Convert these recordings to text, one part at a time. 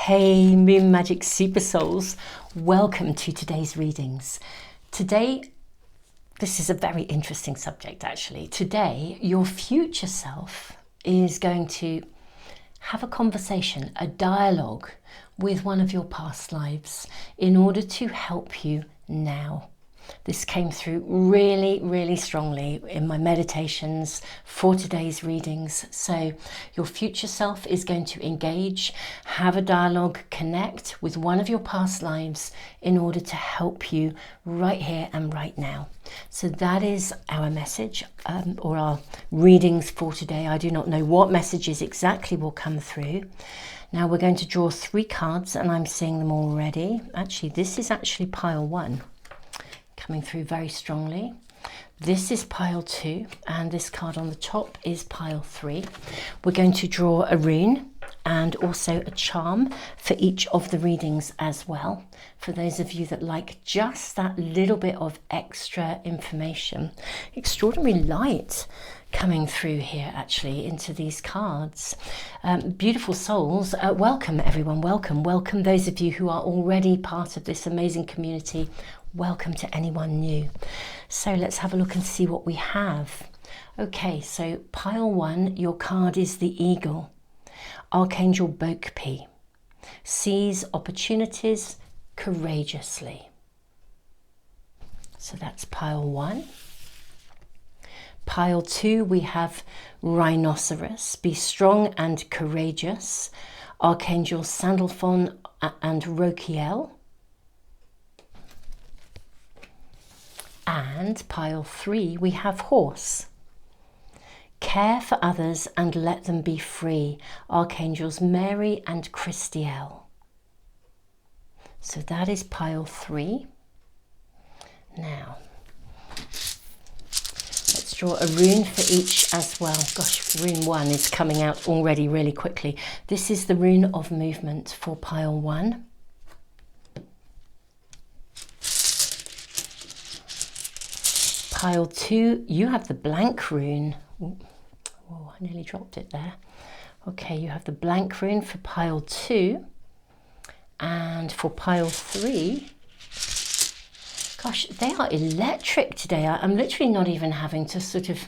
Hey Moon Magic Super Souls, welcome to today's readings. Today, this is a very interesting subject actually. Today, your future self is going to have a conversation, a dialogue with one of your past lives in order to help you now. This came through really, really strongly in my meditations for today's readings. So your future self is going to engage, have a dialogue, connect with one of your past lives in order to help you right here and right now. So that is our message or our readings for today. I do not know what messages exactly will come through. Now we're going to draw 3 cards and I'm seeing them already. Actually, this is actually pile 1. Coming through very strongly. This is pile 2 and this card on the top is pile 3. We're going to draw a rune and also a charm for each of the readings as well. For those of you that like just that little bit of extra information. Extraordinary light coming through here actually into these cards. Beautiful souls, welcome everyone, welcome those of you who are already part of this amazing community. Welcome to anyone new. So let's have a look and see what we have. Okay, so pile 1, your card is the Eagle. Archangel Bokpi. Seize opportunities courageously. So that's pile 1. Pile 2, we have Rhinoceros. Be strong and courageous. Archangel Sandalphon and Rokiel. And pile 3, we have Horse. Care for others and let them be free. Archangels Mary and Christiel. So that is pile 3. Now, let's draw a rune for each as well. Gosh, rune 1 is coming out already really quickly. This is the rune of movement for pile 1. Pile 2, you have the blank rune. Oh, I nearly dropped it there. Okay, you have the blank rune for pile 2. And for pile 3, gosh, they are electric today. I'm literally not even having to sort of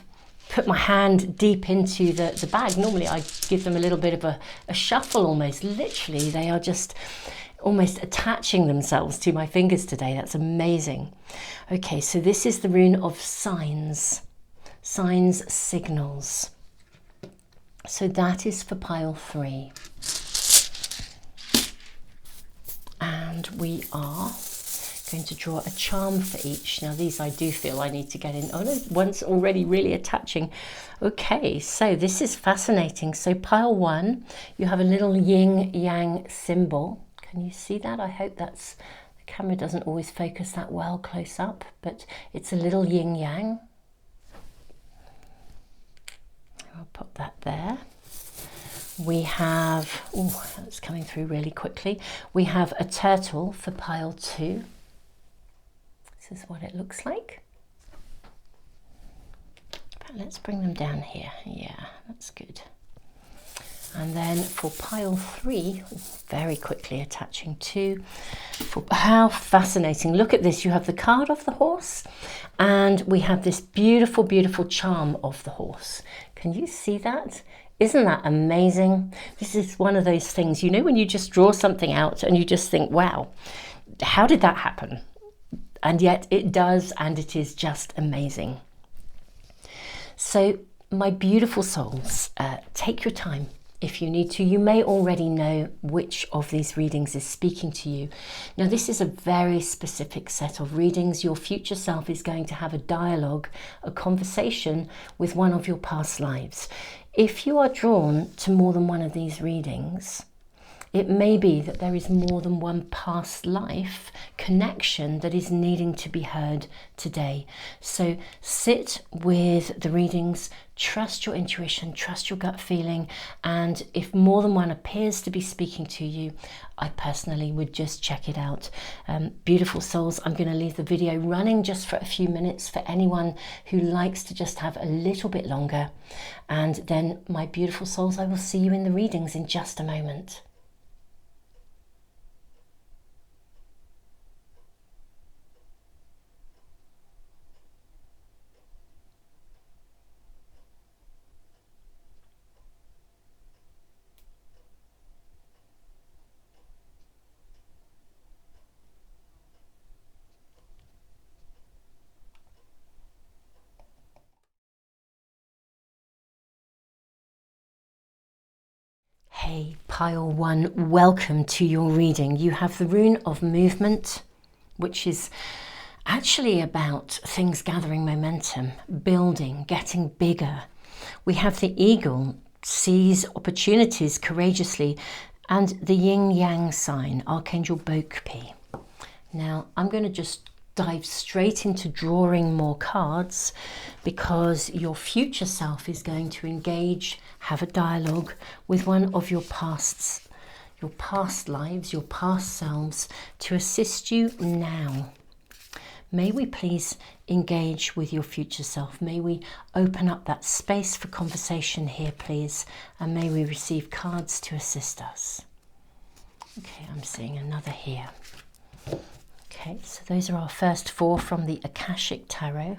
put my hand deep into the bag. Normally I give them a little bit of a shuffle almost. Literally, they are just almost attaching themselves to my fingers today. That's amazing. Okay, so this is the rune of signs, signals. So that is for pile 3. And we are going to draw a charm for each. Now these I do feel I need to get in. Oh no, one's already really attaching. Okay, so this is fascinating. So pile 1, you have a little yin yang symbol. Can you see that? I hope that's, the camera doesn't always focus that well close up, but it's a little yin yang. I'll put that there. We have, oh, that's coming through really quickly. We have a turtle for pile 2. This is what it looks like. But let's bring them down here. Yeah, that's good. And then for pile 3, very quickly attaching 2. How fascinating. Look at this. You have the card of the horse and we have this beautiful, beautiful charm of the horse. Can you see that? Isn't that amazing? This is one of those things, you know, when you just draw something out and you just think, wow, how did that happen? And yet it does, and it is just amazing. So my beautiful souls, take your time. If you need to, you may already know which of these readings is speaking to you. Now, this is a very specific set of readings. Your future self is going to have a dialogue, a conversation with one of your past lives. If you are drawn to more than one of these readings, it may be that there is more than one past life connection that is needing to be heard today. So sit with the readings, trust your intuition, trust your gut feeling, and if more than one appears to be speaking to you, I personally would just check it out. Beautiful souls, I'm going to leave the video running just for a few minutes for anyone who likes to just have a little bit longer. And then, my beautiful souls, I will see you in the readings in just a moment. Okay, pile one, welcome to your reading. You have the rune of movement, which is actually about things gathering momentum, building, getting bigger. We have the eagle, seize opportunities courageously, and the yin-yang sign, Archangel Bokpi. Now, I'm going to just dive straight into drawing more cards because your future self is going to engage, have a dialogue with one of your past lives, your past selves, to assist you now. May we please engage with your future self. May we open up that space for conversation here, please, and may we receive cards to assist us. Okay, I'm seeing another here. Okay, so those are our first four from the Akashic Tarot. I'm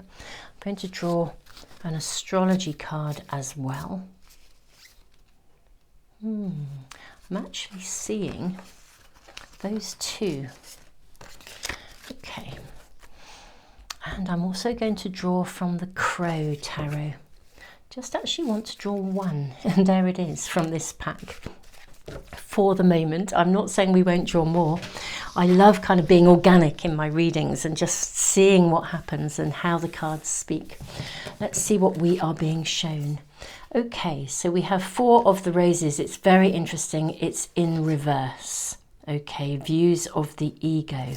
going to draw an astrology card as well. I'm actually seeing those two. Okay. And I'm also going to draw from the Crow Tarot. Just actually want to draw one, and there it is from this pack. For the moment, I'm not saying we won't draw more. I love kind of being organic in my readings and just seeing what happens and how the cards speak. Let's see what we are being shown. Okay, so we have four of the roses. It's very interesting. It's in reverse. Okay, views of the ego.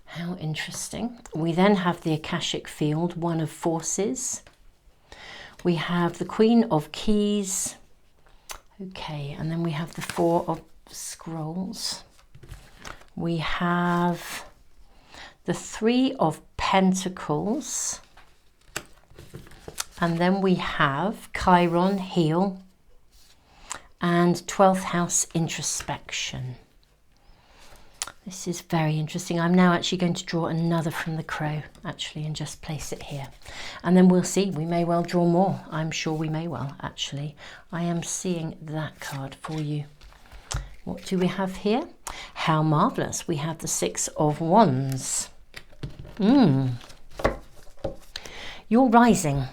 How interesting. We then have the Akashic field, one of forces. We have the Queen of Keys. Okay, and then we have the Four of Scrolls. We have the Three of Pentacles. And then we have Chiron, Heal, and 12th House, Introspection. This is very interesting. I'm now actually going to draw another from the Crow, actually, and just place it here. And then we'll see. We may well draw more. I'm sure we may well, actually. I am seeing that card for you. What do we have here? How marvellous. We have the Six of Wands. You're rising.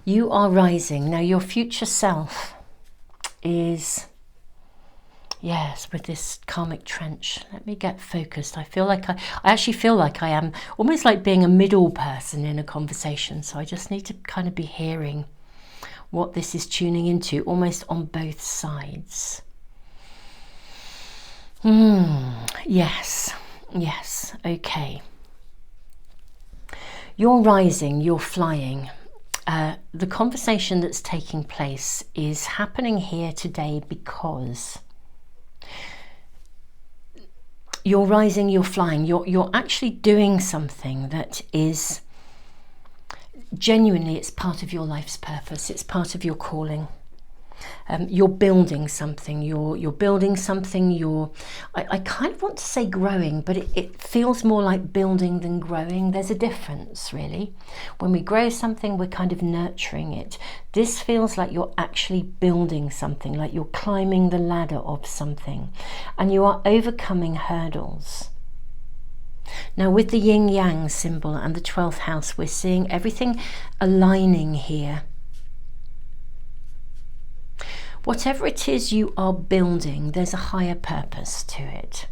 You are rising. Now, your future self is... Yes, with this karmic trench. Let me get focused. I actually feel like I am almost like being a middle person in a conversation. So I just need to kind of be hearing what this is tuning into, almost on both sides. Yes, okay. You're rising, you're flying. The conversation that's taking place is happening here today because... You're rising, you're flying, you're actually doing something that is genuinely, it's part of your life's purpose, it's part of your calling. You're building something, you're building something, I kind of want to say growing, but it feels more like building than growing. There's a difference, really. When we grow something, we're kind of nurturing it. This feels like you're actually building something, like you're climbing the ladder of something, and you are overcoming hurdles. Now, with the yin-yang symbol and the 12th house, we're seeing everything aligning here. Whatever it is you are building, there's a higher purpose to it.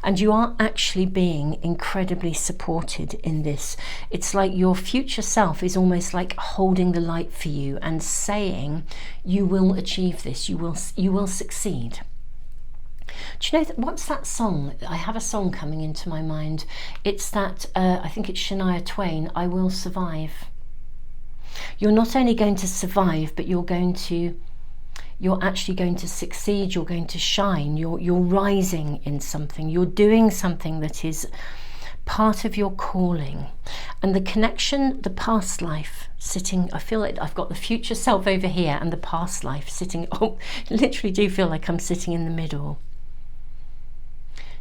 And you are actually being incredibly supported in this. It's like your future self is almost like holding the light for you and saying, you will achieve this, you will succeed. Do you know, what's that song? I have a song coming into my mind. It's that, I think it's Shania Twain, I Will Survive. You're not only going to survive, but you're actually going to succeed, you're going to shine, you're rising in something, you're doing something that is part of your calling. And the connection, the past life sitting, I feel like I've got the future self over here and the past life sitting, I literally do feel like I'm sitting in the middle.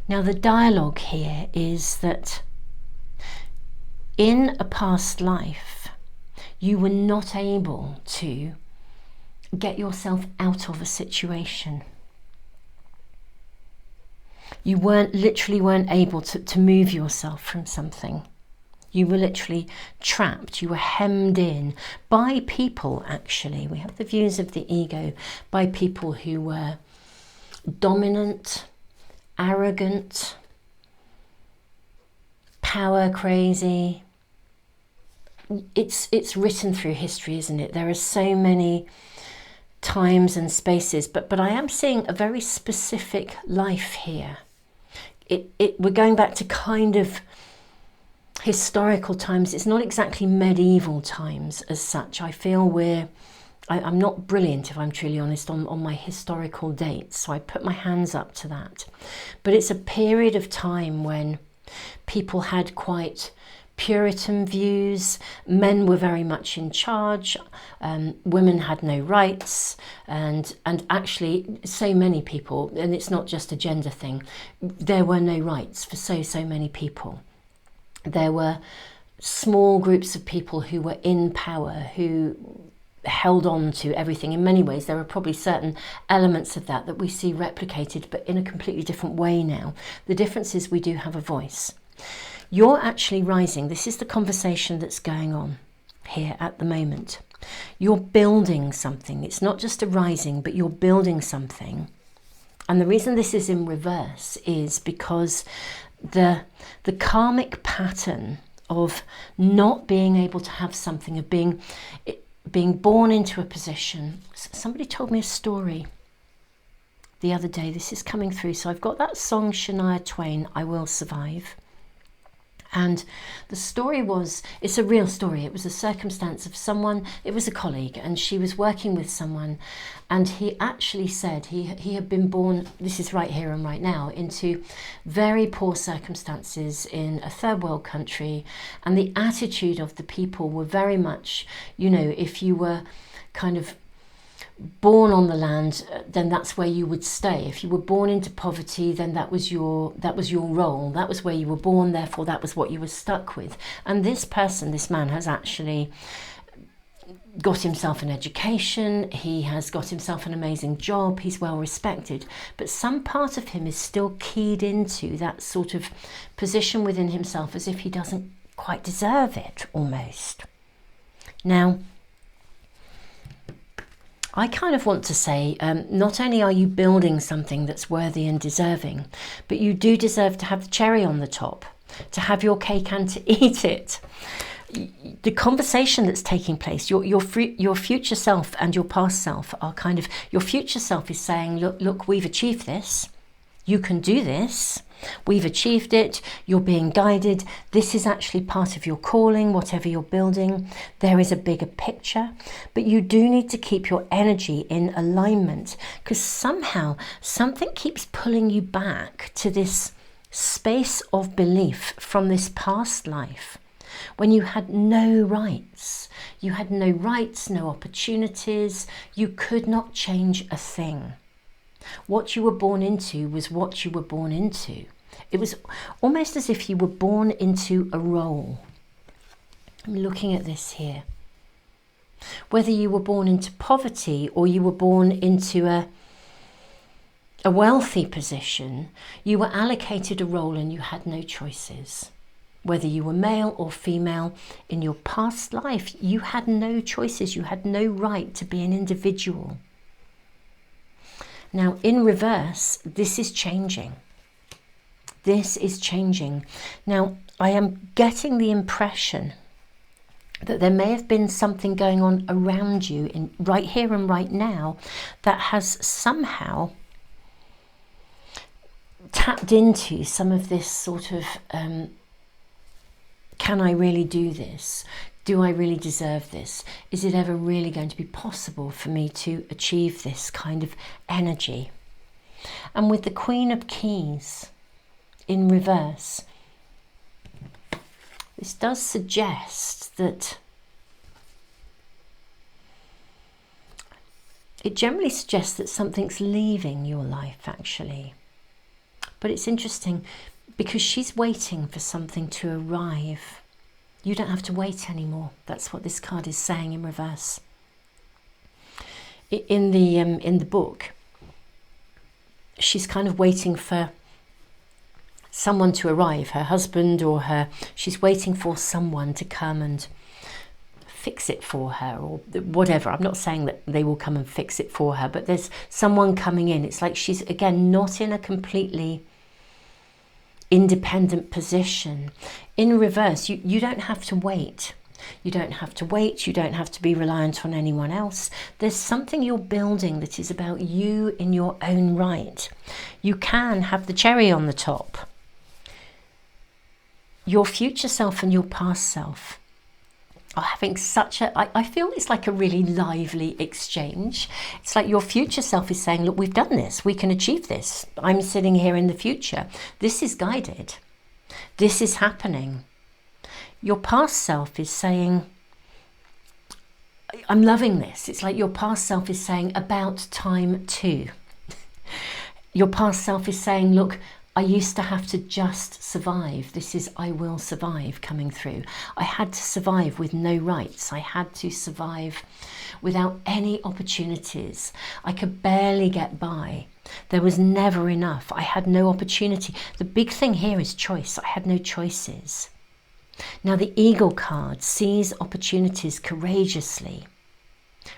Now the dialogue here is that in a past life, you were not able to get yourself out of a situation. You literally weren't able to move yourself from something. You were literally trapped. You were hemmed in by people, actually. We have the views of the ego, by people who were dominant, arrogant, power crazy. It's written through history, isn't it? There are so many times and spaces, but I am seeing a very specific life here. We're going back to kind of historical times. It's not exactly medieval times as such. I feel I'm not brilliant, if I'm truly honest, on my historical dates, so I put my hands up to that. But it's a period of time when people had quite Puritan views, men were very much in charge, women had no rights, and actually so many people, and it's not just a gender thing, there were no rights for so many people. There were small groups of people who were in power, who held on to everything. In many ways, there are probably certain elements of that we see replicated, but in a completely different way now. The difference is we do have a voice. You're actually rising. This is the conversation that's going on here at the moment. You're building something. It's not just a rising, but you're building something. And the reason this is in reverse is because the karmic pattern of not being able to have something, of being born into a position. Somebody told me a story the other day. This is coming through. So I've got that song, Shania Twain, I Will Survive. And the story was, it's a real story. It was a circumstance of someone, it was a colleague, and she was working with someone, and he actually said he had been born, this is right here and right now, into very poor circumstances in a third world country, and the attitude of the people were very much, you know, if you were kind of born on the land, then that's where you would stay. If you were born into poverty, then that was your role. That was where you were born, therefore that was what you were stuck with. And this man has actually got himself an education, he has got himself an amazing job, he's well respected, but some part of him is still keyed into that sort of position within himself, as if he doesn't quite deserve it, almost. Now, I kind of want to say, not only are you building something that's worthy and deserving, but you do deserve to have the cherry on the top, to have your cake and to eat it. The conversation that's taking place, your future self and your past self are kind of, your future self is saying, look, we've achieved this. You can do this. We've achieved it. You're being guided. This is actually part of your calling, whatever you're building. There is a bigger picture, but you do need to keep your energy in alignment, because somehow something keeps pulling you back to this space of belief from this past life when you had no rights. You had no rights, no opportunities. You could not change a thing. What you were born into was what you were born into. It was almost as if you were born into a role. I'm looking at this here. Whether you were born into poverty or you were born into a wealthy position, you were allocated a role and you had no choices. Whether you were male or female, in your past life, you had no choices. You had no right to be an individual. Now, in reverse, this is changing. This is changing. Now, I am getting the impression that there may have been something going on around you, right here and right now, that has somehow tapped into some of this sort of, can I really do this? Do I really deserve this? Is it ever really going to be possible for me to achieve this kind of energy? And with the Queen of Keys in reverse, this does suggest that it generally suggests that something's leaving your life, actually. But it's interesting because she's waiting for something to arrive. You don't have to wait anymore. That's what this card is saying in reverse. In the book, she's kind of waiting for someone to arrive, her husband or she's waiting for someone to come and fix it for her or whatever. I'm not saying that they will come and fix it for her, but there's someone coming in. It's like she's, again, not in a completely independent position. In reverse, you don't have to wait. You don't have to wait. You don't have to be reliant on anyone else. There's something you're building that is about you in your own right. You can have the cherry on the top. Your future self and your past self are having such I feel it's like a really lively exchange. It's like your future self is saying, look, we've done this. We can achieve this. I'm sitting here in the future. This is guided. This is happening. Your past self is saying, I'm loving this. It's like your past self is saying, about time too. Your past self is saying, look, I used to have to just survive. This is I will survive coming through. I had to survive with no rights. I had to survive without any opportunities. I could barely get by. There was never enough. I had no opportunity. The big thing here is choice. I had no choices. Now the Eagle card sees opportunities courageously.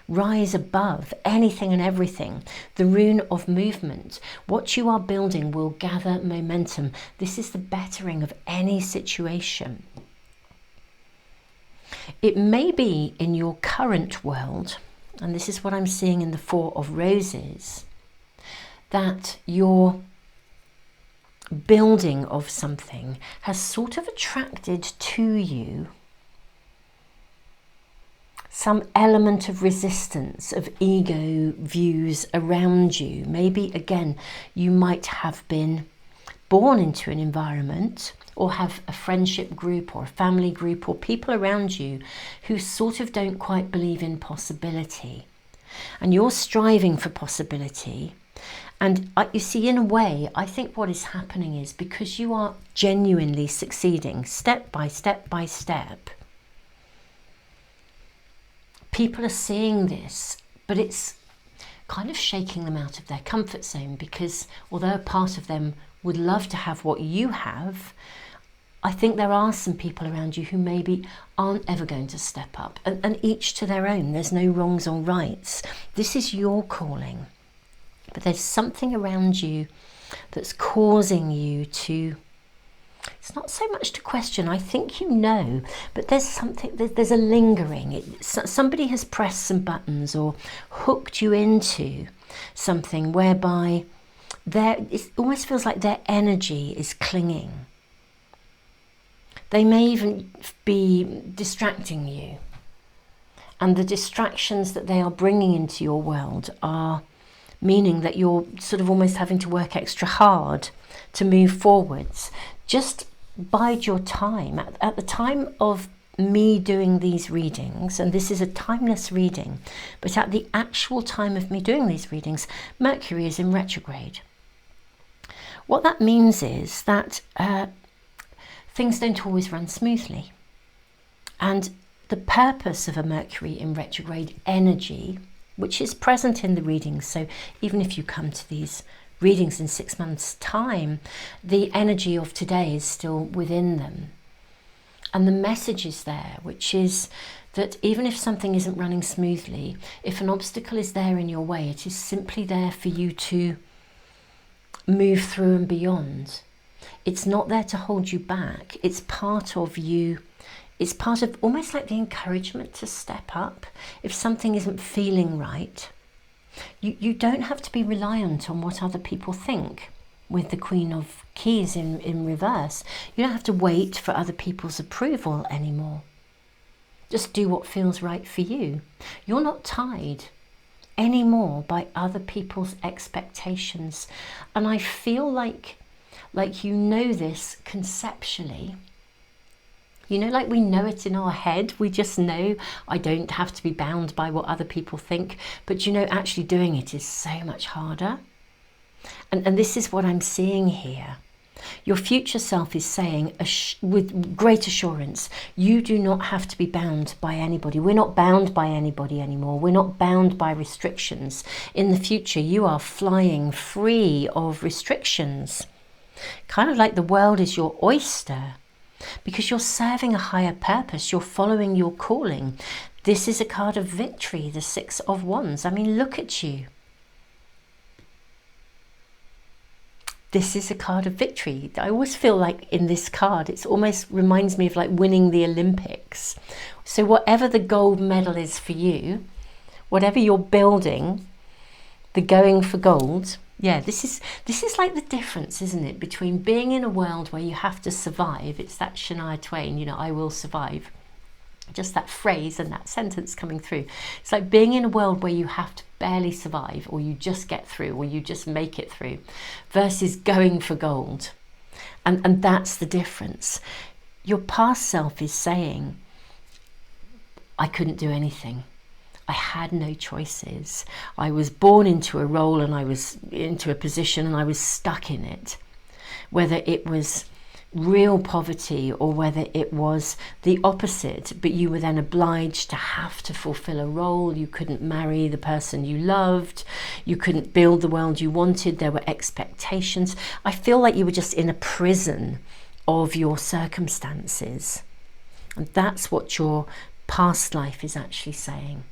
Rise above anything and everything. The rune of movement. What you are building will gather momentum. This is the bettering of any situation. It may be in your current world, and this is what I'm seeing in the Four of Roses, that your building of something has sort of attracted to you some element of resistance, of ego views around you. Maybe, again, you might have been born into an environment or have a friendship group or a family group or people around you who sort of don't quite believe in possibility. And you're striving for possibility. And you see, in a way, I think what is happening is because you are genuinely succeeding step by step by step, people are seeing this, but it's kind of shaking them out of their comfort zone, because although a part of them would love to have what you have, I think there are some people around you who maybe aren't ever going to step up, and each to their own. There's no wrongs or rights. This is your calling. But there's something around you that's causing you to, it's not so much to question, I think you know, but there's something, there's a lingering. Somebody has pressed some buttons or hooked you into something whereby it almost feels like their energy is clinging. They may even be distracting you. And the distractions that they are bringing into your world are meaning that you're sort of almost having to work extra hard to move forwards. Just bide your time. At the time of me doing these readings, and this is a timeless reading, but at the actual time of me doing these readings, Mercury is in retrograde. What that means is that things don't always run smoothly. And the purpose of a Mercury in retrograde energy, which is present in the readings, so even if you come to these readings in 6 months' time, the energy of today is still within them. And the message is there, which is that even if something isn't running smoothly, if an obstacle is there in your way, it is simply there for you to move through and beyond. It's not there to hold you back. It's part of you. It's part of almost like the encouragement to step up. If something isn't feeling right, you don't have to be reliant on what other people think. With the Queen of Keys in reverse, you don't have to wait for other people's approval anymore. Just do what feels right for you. You're not tied anymore by other people's expectations. And I feel like you know this conceptually. You know, like we know it in our head. We just know I don't have to be bound by what other people think. But you know, actually doing it is so much harder. And this is what I'm seeing here. Your future self is saying with great assurance, you do not have to be bound by anybody. We're not bound by anybody anymore. We're not bound by restrictions. In the future, you are flying free of restrictions. Kind of like the world is your oyster, because you're serving a higher purpose, you're following your calling. This is a card of victory, the Six of Wands. I mean, look at you. This is a card of victory. I always feel like in this card, it almost reminds me of like winning the Olympics. So whatever the gold medal is for you, whatever you're building, the going for gold, yeah, this is like the difference, isn't it, between being in a world where you have to survive. It's that Shania Twain, you know, I will survive. Just that phrase and that sentence coming through. It's like being in a world where you have to barely survive, or you just get through, or you just make it through, versus going for gold. And that's the difference. Your past self is saying, I couldn't do anything. I had no choices. I was born into a role, and I was into a position, and I was stuck in it. Whether it was real poverty or whether it was the opposite, but you were then obliged to have to fulfill a role. You couldn't marry the person you loved. You couldn't build the world you wanted. There were expectations. I feel like you were just in a prison of your circumstances. And that's what your past life is actually saying.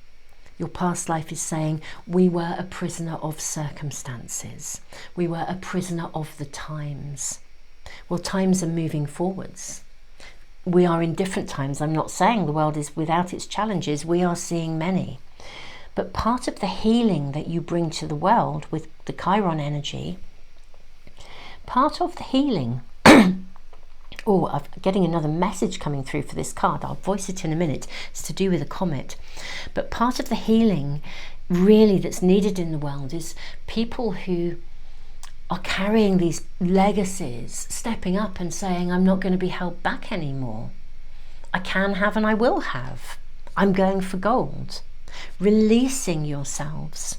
Your past life is saying, we were a prisoner of circumstances. We were a prisoner of the times. Well, times are moving forwards. We are in different times. I'm not saying the world is without its challenges. We are seeing many. But part of the healing that you bring to the world with the Chiron energy, part of the healing, oh, I'm getting another message coming through for this card. I'll voice it in a minute. It's to do with a comet. But part of the healing really that's needed in the world is people who are carrying these legacies, stepping up and saying, I'm not going to be held back anymore. I can have and I will have. I'm going for gold. Releasing yourselves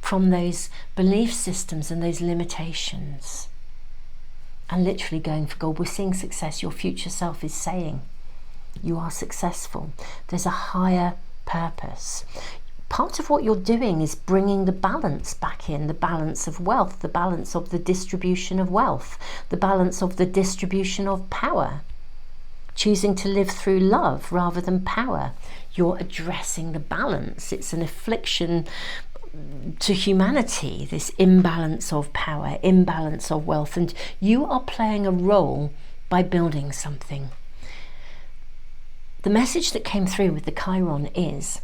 from those belief systems and those limitations. And literally going for gold. We're seeing success. Your future self is saying, you are successful. There's a higher purpose. Part of what you're doing is bringing the balance back in, the balance of wealth, the balance of the distribution of wealth, the balance of the distribution of power. Choosing to live through love rather than power. You're addressing the balance. It's an affliction to humanity, this imbalance of power, imbalance of wealth, and you are playing a role by building something. The message that came through with the Chiron is,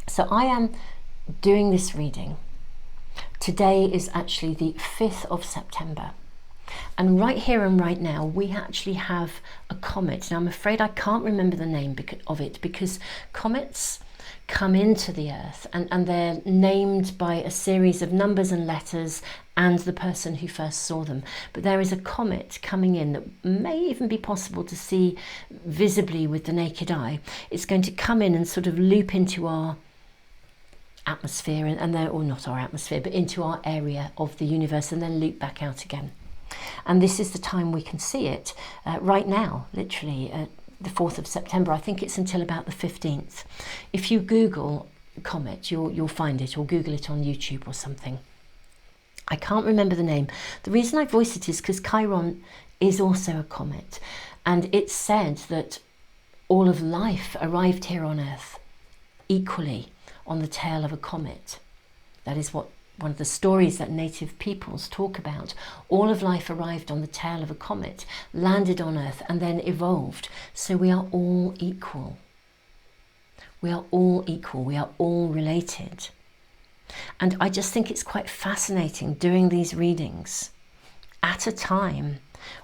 so I am doing this reading. Today is actually the 5th of September. And right here and right now, we actually have a comet. Now, I'm afraid I can't remember the name of it, because comets come into the earth and they're named by a series of numbers and letters and the person who first saw them. But there is a comet coming in that may even be possible to see visibly with the naked eye. It's going to come in and sort of loop into our atmosphere, and then, or not our atmosphere, but into our area of the universe, and then loop back out again. And this is the time we can see it right now, literally the 4th of September. I think it's until about the 15th. If you Google comet, you'll find it, or Google it on YouTube or something. I can't remember the name. The reason I voice it is because Chiron is also a comet, and it's said that all of life arrived here on Earth equally on the tail of a comet. That is what one of the stories that native peoples talk about. All of life arrived on the tail of a comet, landed on Earth, and then evolved. So we are all equal. We are all equal. We are all related. And I just think it's quite fascinating doing these readings at a time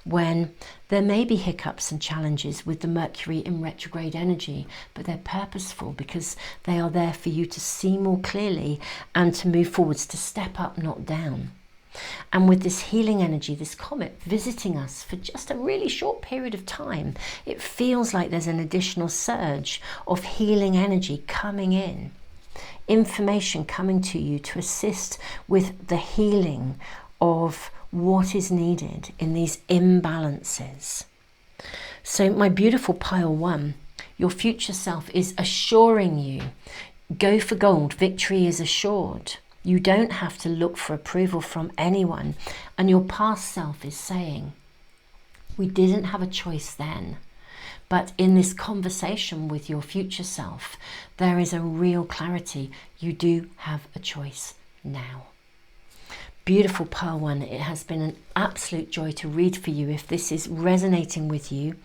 when there may be hiccups and challenges with the Mercury in retrograde energy, but they're purposeful because they are there for you to see more clearly and to move forwards, to step up, not down. And with this healing energy, this comet visiting us for just a really short period of time, it feels like there's an additional surge of healing energy coming in, information coming to you to assist with the healing of what is needed in these imbalances. So my beautiful pile 1, your future self is assuring you, go for gold, victory is assured. You don't have to look for approval from anyone. And your past self is saying, we didn't have a choice then. But in this conversation with your future self, there is a real clarity. You do have a choice now. Beautiful Pearl One. It has been an absolute joy to read for you. If this is resonating with you,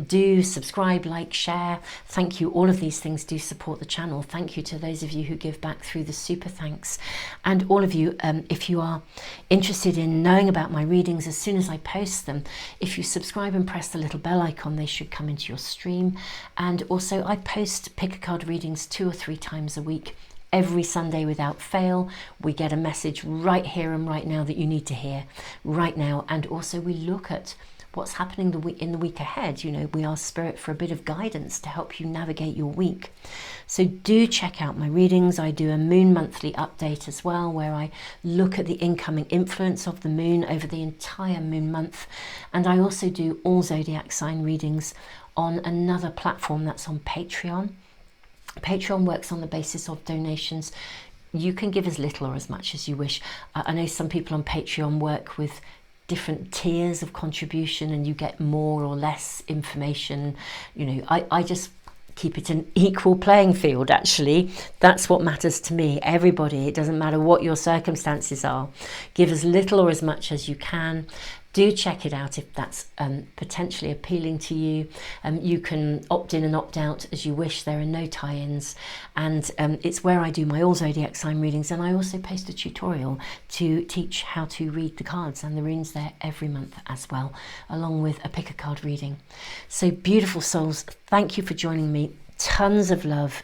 do subscribe, like, share. Thank you. All of these things do support the channel. Thank you to those of you who give back through the super thanks. And all of you, if you are interested in knowing about my readings as soon as I post them, if you subscribe and press the little bell icon, they should come into your stream. And also I post pick a card readings 2 or 3 times a week. Every Sunday without fail, we get a message right here and right now that you need to hear right now. And also we look at what's happening in the week ahead. You know, we ask Spirit for a bit of guidance to help you navigate your week. So do check out my readings. I do a moon monthly update as well, where I look at the incoming influence of the moon over the entire moon month. And I also do all zodiac sign readings on another platform that's on Patreon. Patreon works on the basis of donations. You can give as little or as much as you wish. I know some people on Patreon work with different tiers of contribution and you get more or less information. You know, I just keep it an equal playing field, actually. That's what matters to me. Everybody, it doesn't matter what your circumstances are. Give as little or as much as you can. Do check it out if that's potentially appealing to you. You can opt in and opt out as you wish. There are no tie-ins. And it's where I do my all zodiac sign readings. And I also post a tutorial to teach how to read the cards and the runes there every month as well, along with a pick a card reading. So beautiful souls, thank you for joining me. Tons of love.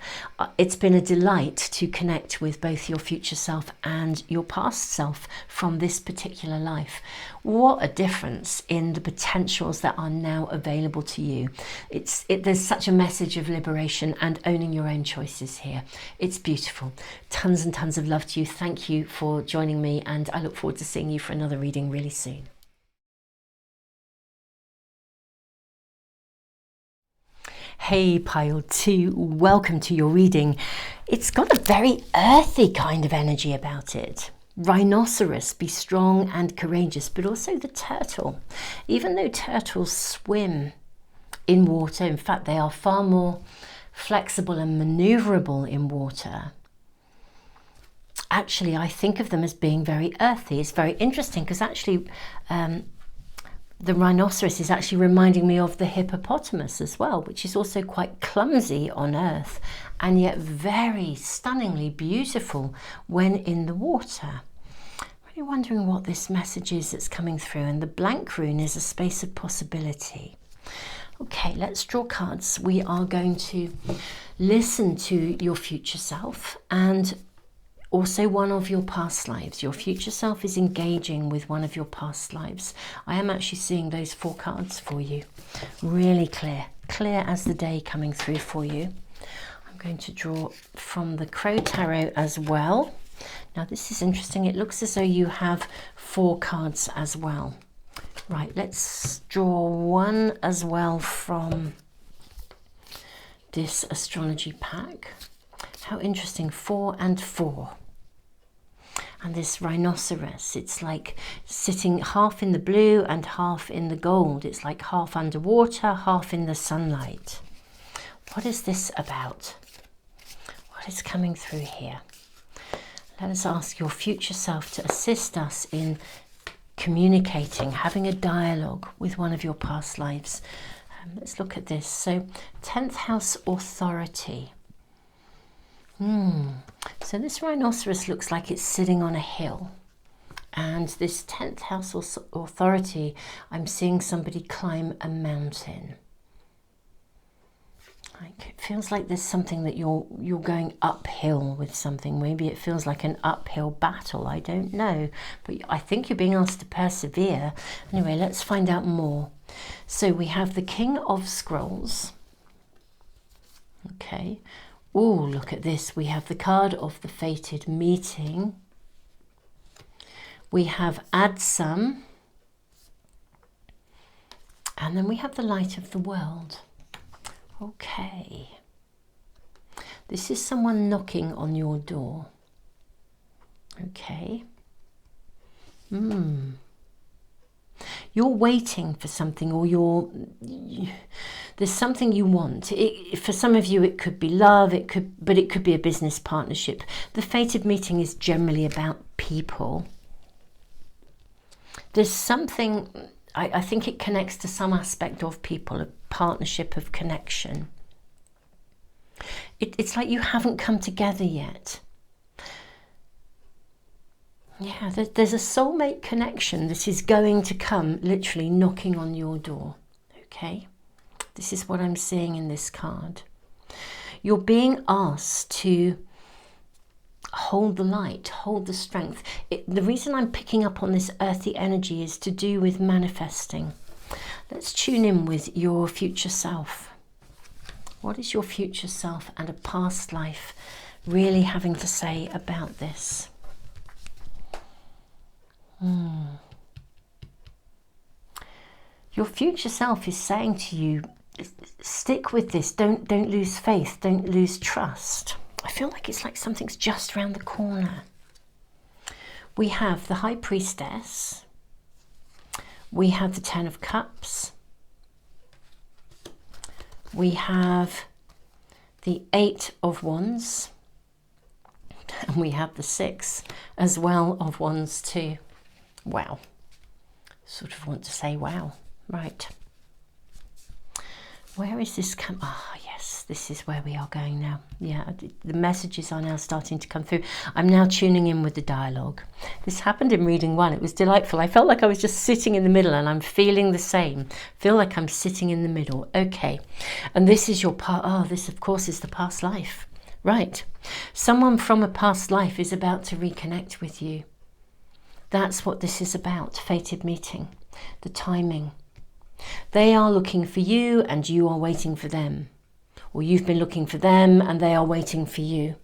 It's been a delight to connect with both your future self and your past self from this particular life. What a difference in the potentials that are now available to you. There's such a message of liberation and owning your own choices here. It's beautiful. Tons and tons of love to you. Thank you for joining me, and I look forward to seeing you for another reading really soon. Hey Pile 2, welcome to your reading. It's got a very earthy kind of energy about it. Rhinoceros, be strong and courageous, but also the turtle. Even though turtles swim in water, in fact they are far more flexible and maneuverable in water. Actually, I think of them as being very earthy. It's very interesting because actually the rhinoceros is actually reminding me of the hippopotamus as well, which is also quite clumsy on earth and yet very stunningly beautiful when in the water. I'm really wondering what this message is that's coming through, and the blank rune is a space of possibility. Okay, let's draw cards. We are going to listen to your future self and also one of your past lives. Your future self is engaging with one of your past lives. I am actually seeing those 4 cards for you. Really clear as the day coming through for you. I'm going to draw from the Crow Tarot as well. Now this is interesting. It looks as though you have 4 cards as well. Right, let's draw one as well from this astrology pack. How interesting, 4 and 4. And this rhinoceros, it's like sitting half in the blue and half in the gold. It's like half underwater, half in the sunlight. What is this about? What is coming through here? Let us ask your future self to assist us in communicating, having a dialogue with one of your past lives. Let's look at this. So 10th house authority. So this rhinoceros looks like it's sitting on a hill, and this 10th house authority, I'm seeing somebody climb a mountain. Like, it feels like there's something that you're going uphill with something. Maybe it feels like an uphill battle. I don't know, but I think you're being asked to persevere. Anyway, let's find out more. So we have the King of Scrolls. Okay. Oh, look at this. We have the card of the fated meeting. We have add some. And then we have the light of the world. Okay. This is someone knocking on your door. Okay. You're waiting for something, or there's something you want. For some of you, it could be love, but it could be a business partnership. The fated meeting is generally about people. There's something, I think it connects to some aspect of people, a partnership, of connection. It's like you haven't come together yet. Yeah, there's a soulmate connection that is going to come, literally knocking on your door. Okay, this is what I'm seeing in this card. You're being asked to hold the light, hold the strength. The reason I'm picking up on this earthy energy is to do with manifesting. Let's tune in with your future self. What is your future self and a past life really having to say about this? Your future self is saying to you, stick with this, don't lose faith, don't lose trust. I feel like it's like something's just around the corner. We have the High Priestess, we have the Ten of Cups, we have the Eight of Wands, and we have the Six as well of Wands too. Wow. Sort of want to say wow. Right. Where is this come? Ah, yes, this is where we are going now. Yeah, the messages are now starting to come through. I'm now tuning in with the dialogue. This happened in reading 1. It was delightful. I felt like I was just sitting in the middle, and I'm feeling the same. Feel like I'm sitting in the middle. Okay. And this is your part. Oh, this, of course, is the past life. Right. Someone from a past life is about to reconnect with you. That's what this is about, fated meeting, the timing. They are looking for you and you are waiting for them. Or you've been looking for them and they are waiting for you.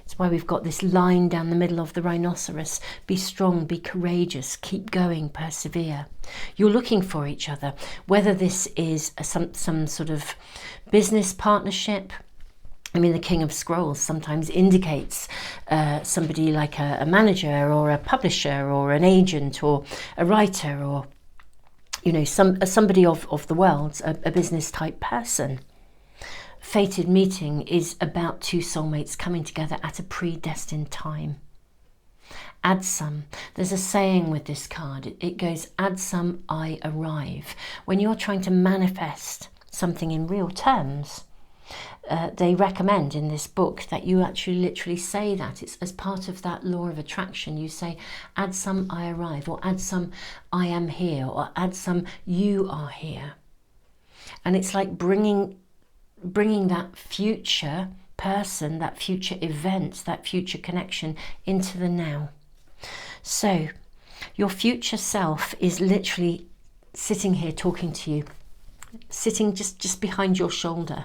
It's why we've got this line down the middle of the rhinoceros. Be strong, be courageous, keep going, persevere. You're looking for each other, whether this is some sort of business partnership. I mean, the King of Scrolls sometimes indicates somebody like a manager or a publisher or an agent or a writer or, you know, somebody of the world, a business type person. Fated meeting is about two soulmates coming together at a predestined time. Add some. There's a saying with this card. It goes, add some, I arrive. When you're trying to manifest something in real terms, they recommend in this book that you actually literally say that. It's as part of that law of attraction. You say, add some, I arrive, or add some, I am here, or add some, you are here. And it's like bringing that future person, that future event, that future connection into the now. So your future self is literally sitting here talking to you, sitting just behind your shoulder,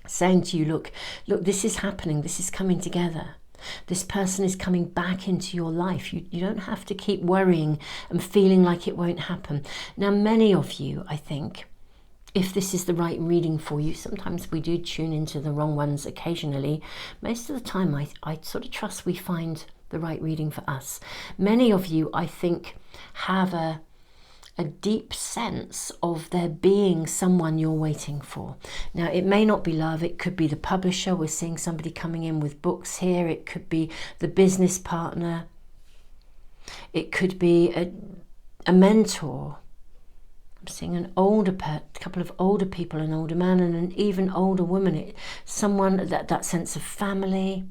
saying to you, look, this is happening, this is coming together. This person is coming back into your life. You don't have to keep worrying and feeling like it won't happen. Now, many of you, I think, if this is the right reading for you, sometimes we do tune into the wrong ones occasionally. Most of the time, I sort of trust we find the right reading for us. Many of you, I think, have a deep sense of there being someone you're waiting for. Now, it may not be love. It could be the publisher. We're seeing somebody coming in with books here. It could be the business partner. It could be a mentor. I'm seeing an older couple of older people, an older man and an even older woman. Someone, that sense of family.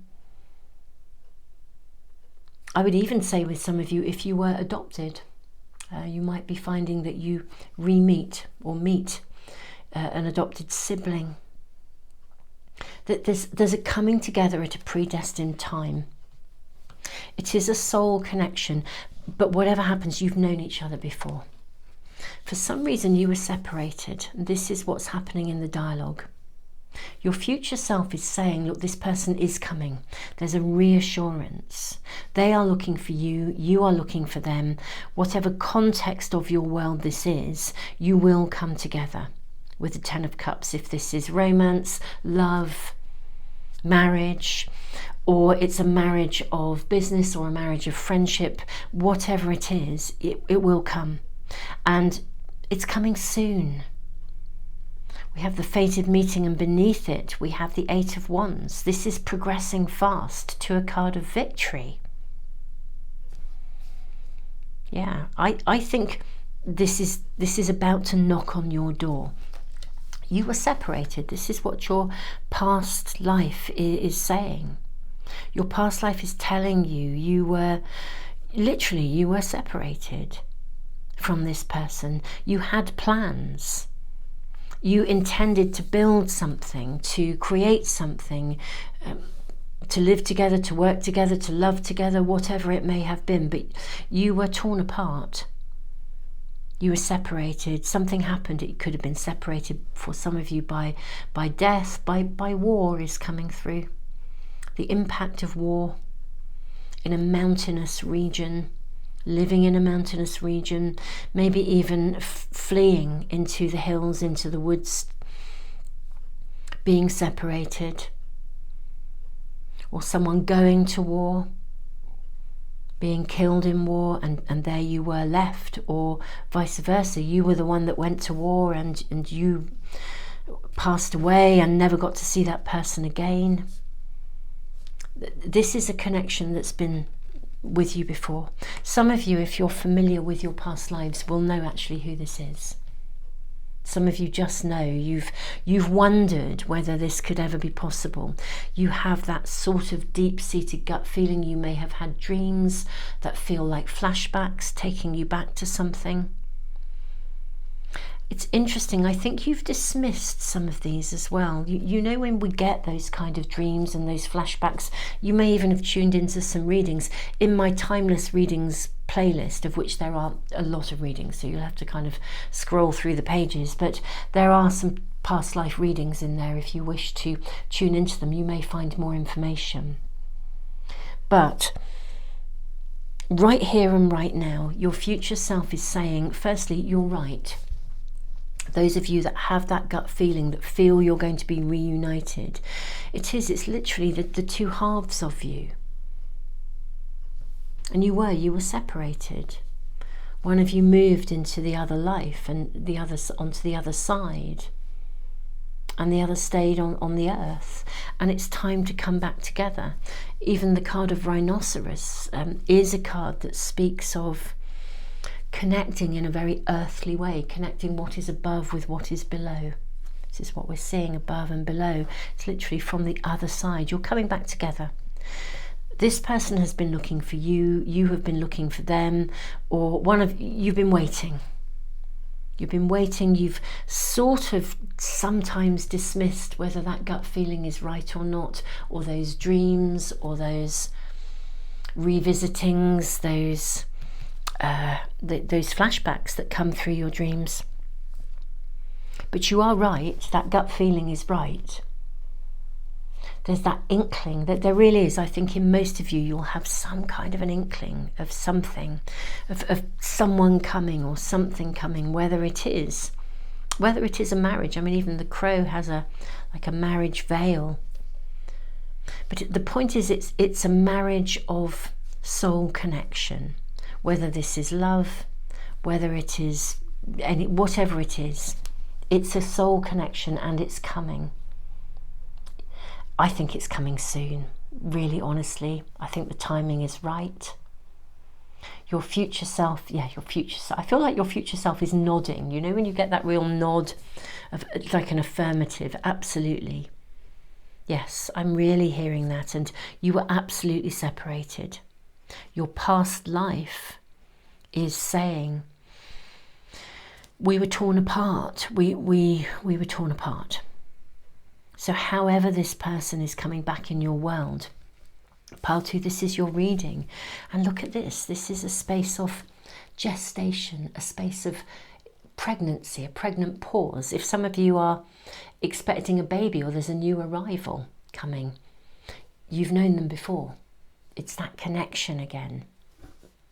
I would even say with some of you, if you were adopted, you might be finding that you re-meet or meet an adopted sibling. That there's a coming together at a predestined time. It is a soul connection, but whatever happens, you've known each other before. For some reason, you were separated. This is what's happening in the dialogue. Your future self is saying, look, this person is coming. There's a reassurance. They are looking for you. You are looking for them. Whatever context of your world this is, you will come together with the Ten of Cups. If this is romance, love, marriage, or it's a marriage of business or a marriage of friendship. Whatever it is, it will come, and it's coming soon. We have the fated meeting, and beneath it we have the Eight of Wands. This is progressing fast to a card of victory. Yeah, I think this is about to knock on your door. You were separated. This is what your past life is saying. Your past life is telling you you were separated from this person. You had plans. You intended to build something, to create something, to live together, to work together, to love together, whatever it may have been, but you were torn apart. You were separated. Something happened. It could have been separated for some of you by death, by war is coming through. The impact of war in a mountainous region, living in a mountainous region, maybe even fleeing into the hills, into the woods, being separated, or someone going to war, being killed in war, and there you were left, or vice versa. You were the one that went to war and you passed away and never got to see that person again. This is a connection that's been with you before. Some of you, if you're familiar with your past lives, will know actually who this is. Some of you just know. You've wondered whether this could ever be possible. You have that sort of deep-seated gut feeling. You may have had dreams that feel like flashbacks, taking you back to something. It's interesting. I think you've dismissed some of these as well. You know, when we get those kind of dreams and those flashbacks, you may even have tuned into some readings. In my Timeless Readings playlist, of which there are a lot of readings, so you'll have to kind of scroll through the pages, but there are some past life readings in there. If you wish to tune into them, you may find more information. But right here and right now, your future self is saying, firstly, you're right. Those of you that have that gut feeling, that feel you're going to be reunited, it's literally the two halves of you. And you were separated. One of you moved into the other life, and the other onto the other side, and the other stayed on the earth. And it's time to come back together. Even the card of Rhinoceros is a card that speaks of connecting in a very earthly way, connecting what is above with what is below. This is what we're seeing, above and below. It's literally from the other side. You're coming back together. This person has been looking for you, you have been looking for them, or you've been waiting. You've been waiting, you've sort of sometimes dismissed whether that gut feeling is right or not, or those dreams, or those revisitings, those flashbacks that come through your dreams. But you are right, that gut feeling is right. There's that inkling that there really is. I think in most of you, you'll have some kind of an inkling of something, of someone coming or something coming, whether it is a marriage. I mean, even the crow has a marriage veil. But the point is, it's a marriage of soul connection. Whether this is love, whether it is whatever it is, it's a soul connection, and it's coming. I think it's coming soon, really honestly. I think the timing is right. Your future self, I feel like your future self is nodding. You know, when you get that real nod of like an affirmative, absolutely. Yes, I'm really hearing that. And you were absolutely separated. Your past life is saying, we were torn apart. We were torn apart. So however this person is coming back in your world, Pile 2, this is your reading. And look at this. This is a space of gestation, a space of pregnancy, a pregnant pause. If some of you are expecting a baby, or there's a new arrival coming, you've known them before. It's that connection again.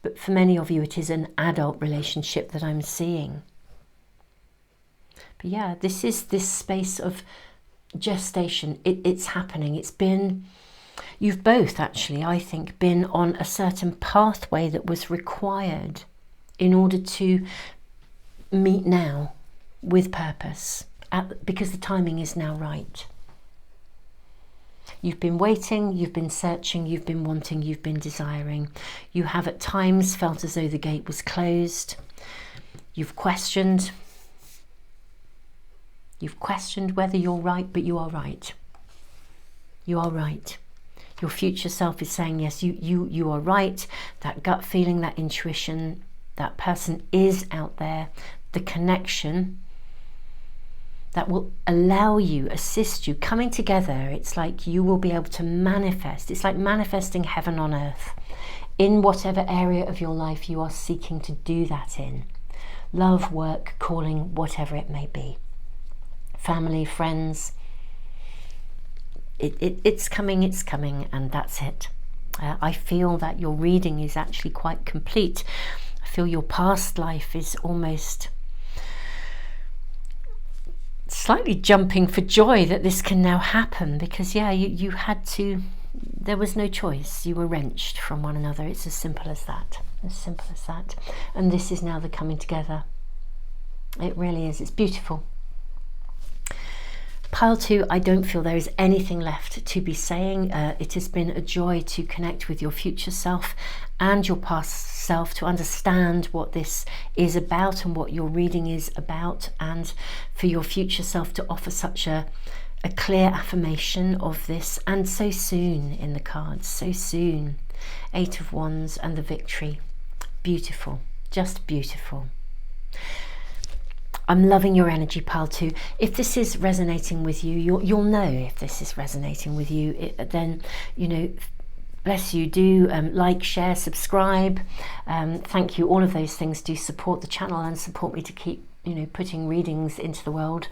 But for many of you, it is an adult relationship that I'm seeing. But yeah, this is this space of gestation, it's happening. It's been, you've both actually, I think, been on a certain pathway that was required in order to meet now with purpose, because the timing is now right. You've been waiting, you've been searching, you've been wanting, you've been desiring. You have at times felt as though the gate was closed. You've questioned whether you're right, but you are right. You are right. Your future self is saying, yes, you are right. That gut feeling, that intuition, that person is out there. The connection that will allow you, assist you, coming together. It's like you will be able to manifest. It's like manifesting heaven on earth in whatever area of your life you are seeking to do that in. Love, work, calling, whatever it may be. Family, friends. It's coming, and that's it. I feel that your reading is actually quite complete. I feel your past life is almost slightly jumping for joy that this can now happen, because yeah, you had to, there was no choice. You were wrenched from one another. It's as simple as that. As simple as that. And this is now the coming together. It really is. It's beautiful. Pile 2, I don't feel there is anything left to be saying. It has been a joy to connect with your future self and your past self, to understand what this is about and what your reading is about, and for your future self to offer such a clear affirmation of this, and so soon in the cards, so soon. 8 of Wands and the Victory. Beautiful, just beautiful. I'm loving your energy, Pile 2. If this is resonating with you, you'll know if this is resonating with you. Then, you know, bless you. Do like, share, subscribe. Thank you. All of those things do support the channel and support me to keep, you know, putting readings into the world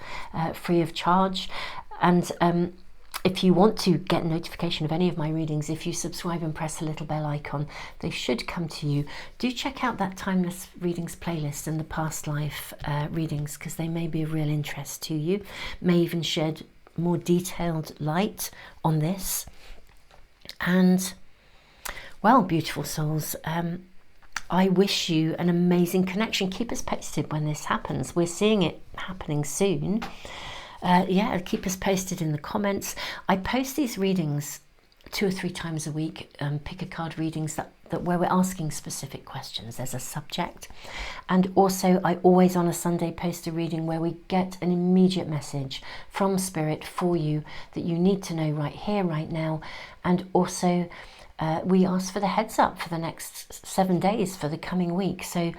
free of charge. And if you want to get notification of any of my readings, if you subscribe and press the little bell icon, they should come to you. Do check out that Timeless Readings playlist and the past life readings, because they may be of real interest to you, may even shed more detailed light on this. And, well, beautiful souls, I wish you an amazing connection. Keep us posted when this happens. We're seeing it happening soon. Yeah, keep us posted in the comments. I post these readings 2 or 3 times a week, pick a card readings that where we're asking specific questions. There's a subject. And also I always on a Sunday post a reading where we get an immediate message from Spirit for you that you need to know right here, right now. And also we ask for the heads up for the next 7 days for the coming week. So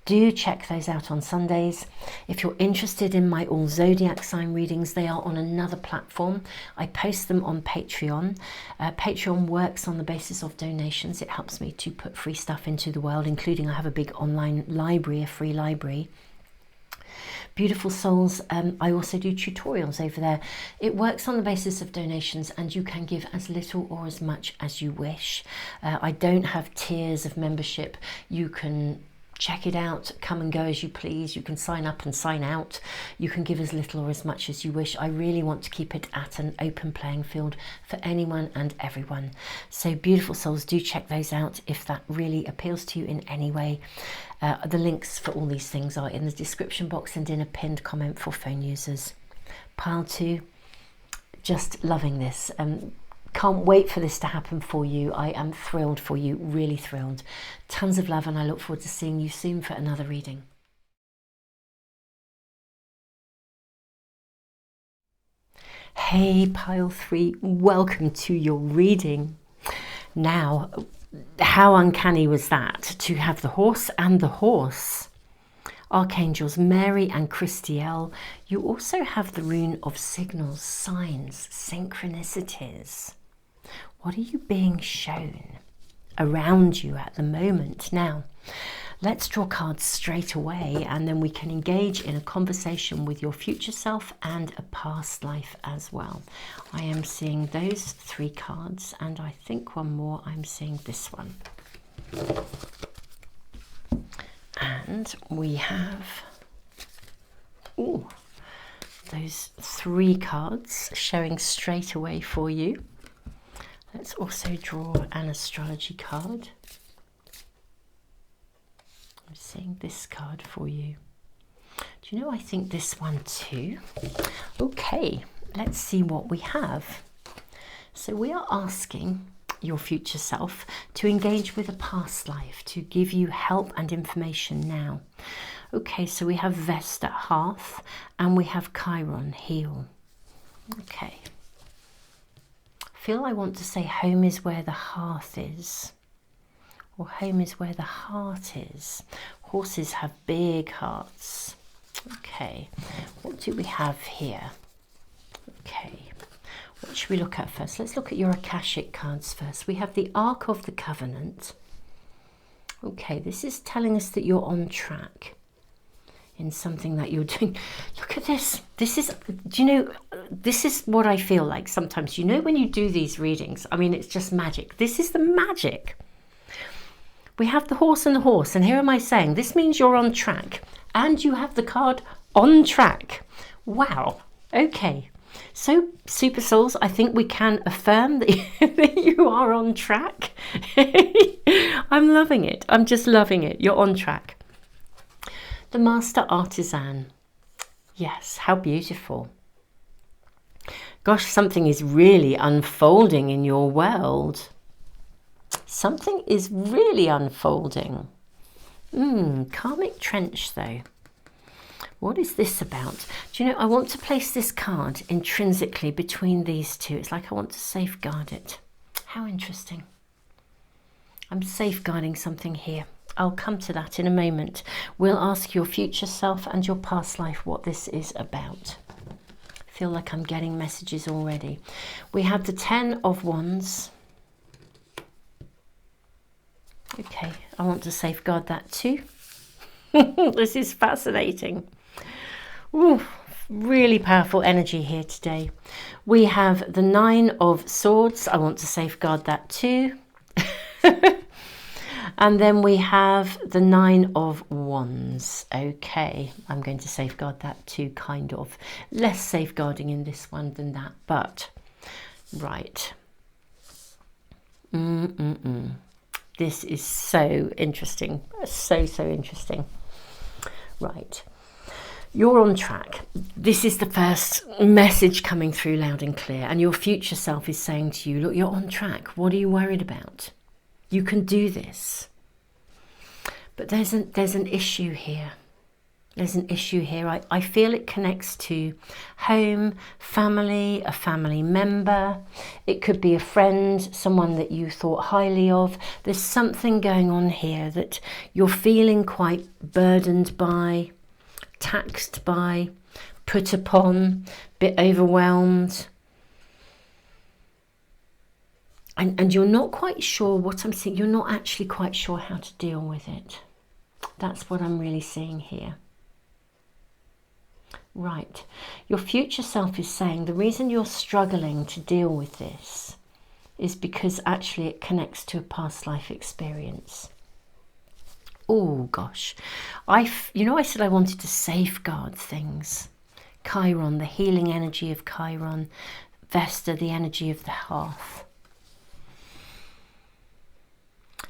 do check those out on Sundays. If you're interested in my all zodiac sign readings, they are on another platform. I post them on Patreon. Patreon works on the basis of donations. It helps me to put free stuff into the world, including I have a big online library, a free library. Beautiful souls, I also do tutorials over there. It works on the basis of donations, and you can give as little or as much as you wish. I don't have tiers of membership. You can check it out, come and go as you please. You can sign up and sign out. You can give as little or as much as you wish. I really want to keep it at an open playing field for anyone and everyone. So beautiful souls, do check those out if that really appeals to you in any way. The links for all these things are in the description box and in a pinned comment for phone users. Pile 2, just loving this. Can't wait for this to happen for you. I am thrilled for you, really thrilled. Tons of love, and I look forward to seeing you soon for another reading. Hey, Pile 3, welcome to your reading. Now, how uncanny was that to have the horse and the horse? Archangels Mary and Christiel. You also have the rune of signals, signs, synchronicities. What are you being shown around you at the moment? Now, let's draw cards straight away, and then we can engage in a conversation with your future self and a past life as well. I am seeing those 3 cards, and I think one more. I'm seeing this one. And we have the those 3 cards showing straight away for you. Let's also draw an astrology card. I'm seeing this card for you. Do you know, I think this one too. Okay, let's see what we have. So we are asking your future self to engage with a past life, to give you help and information now. Okay, so we have Vesta, hearth, and we have Chiron, heel. Okay. I want to say home is where the hearth is, or home is where the heart is. Horses have big hearts. Okay, what do we have here? Okay, what should we look at first? Let's look at your Akashic cards first. We have the Ark of the Covenant. Okay, this is telling us that you're on track in something that you're doing. Look at this. This is, do you know, this is what I feel like sometimes. You know, when you do these readings, I mean, it's just magic. This is the magic. We have the horse and the horse, and here am I saying, this means you're on track, and you have the card on track. Wow. Okay. So, Super Souls, I think we can affirm that, that you are on track. I'm loving it. I'm just loving it. You're on track. The Master Artisan. Yes, how beautiful. Gosh, something is really unfolding in your world. Something is really unfolding. Karmic trench, though. What is this about? Do you know, I want to place this card intrinsically between these two. It's like I want to safeguard it. How interesting. I'm safeguarding something here. I'll come to that in a moment. We'll ask your future self and your past life what this is about. I feel like I'm getting messages already. We have the 10 of Wands. Okay, I want to safeguard that too. This is fascinating. Ooh, really powerful energy here today. We have the 9 of Swords. I want to safeguard that too. And then we have the 9 of Wands. Okay, I'm going to safeguard that too, kind of. Less safeguarding in this one than that, but right. This is so interesting. So interesting. Right. You're on track. This is the first message coming through loud and clear. And your future self is saying to you, look, you're on track. What are you worried about? You can do this. But there's an issue here. There's an issue here. I feel it connects to home, family, a family member. It could be a friend, someone that you thought highly of. There's something going on here that you're feeling quite burdened by, taxed by, put upon, a bit overwhelmed. And you're not quite sure what I'm seeing. You're not actually quite sure how to deal with it. That's what I'm really seeing here. Right. Your future self is saying the reason you're struggling to deal with this is because actually it connects to a past life experience. Oh, gosh. You know, I said I wanted to safeguard things. Chiron, the healing energy of Chiron. Vesta, the energy of the hearth.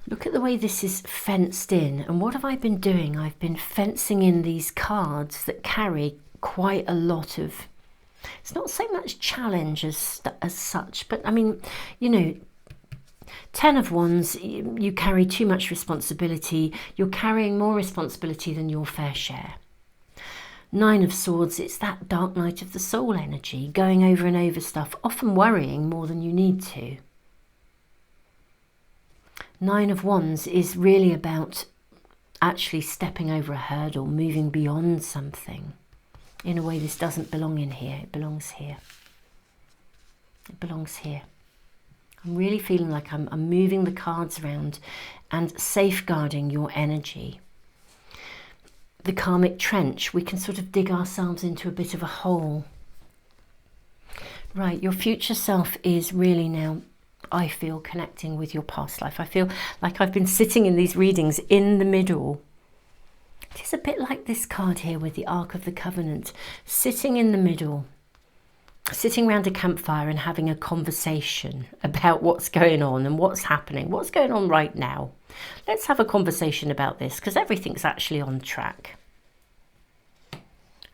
Look at the way this is fenced in. And what have I been doing? I've been fencing in these cards that carry quite a lot of, it's not so much challenge as such, but I mean, you know, 10 of Wands, you carry too much responsibility. You're carrying more responsibility than your fair share. 9 of Swords, it's that dark night of the soul energy, going over and over stuff, often worrying more than you need to. 9 of Wands is really about actually stepping over a hurdle, moving beyond something. In a way, this doesn't belong in here. It belongs here. It belongs here. I'm really feeling like I'm moving the cards around and safeguarding your energy. The karmic trench, we can sort of dig ourselves into a bit of a hole. Right, your future self is really now, I feel, connecting with your past life. I feel like I've been sitting in these readings in the middle, It is a bit like this card here with the Ark of the Covenant, sitting in the middle, sitting around a campfire and having a conversation about what's going on and what's happening, what's going on right now. Let's have a conversation about this, because everything's actually on track.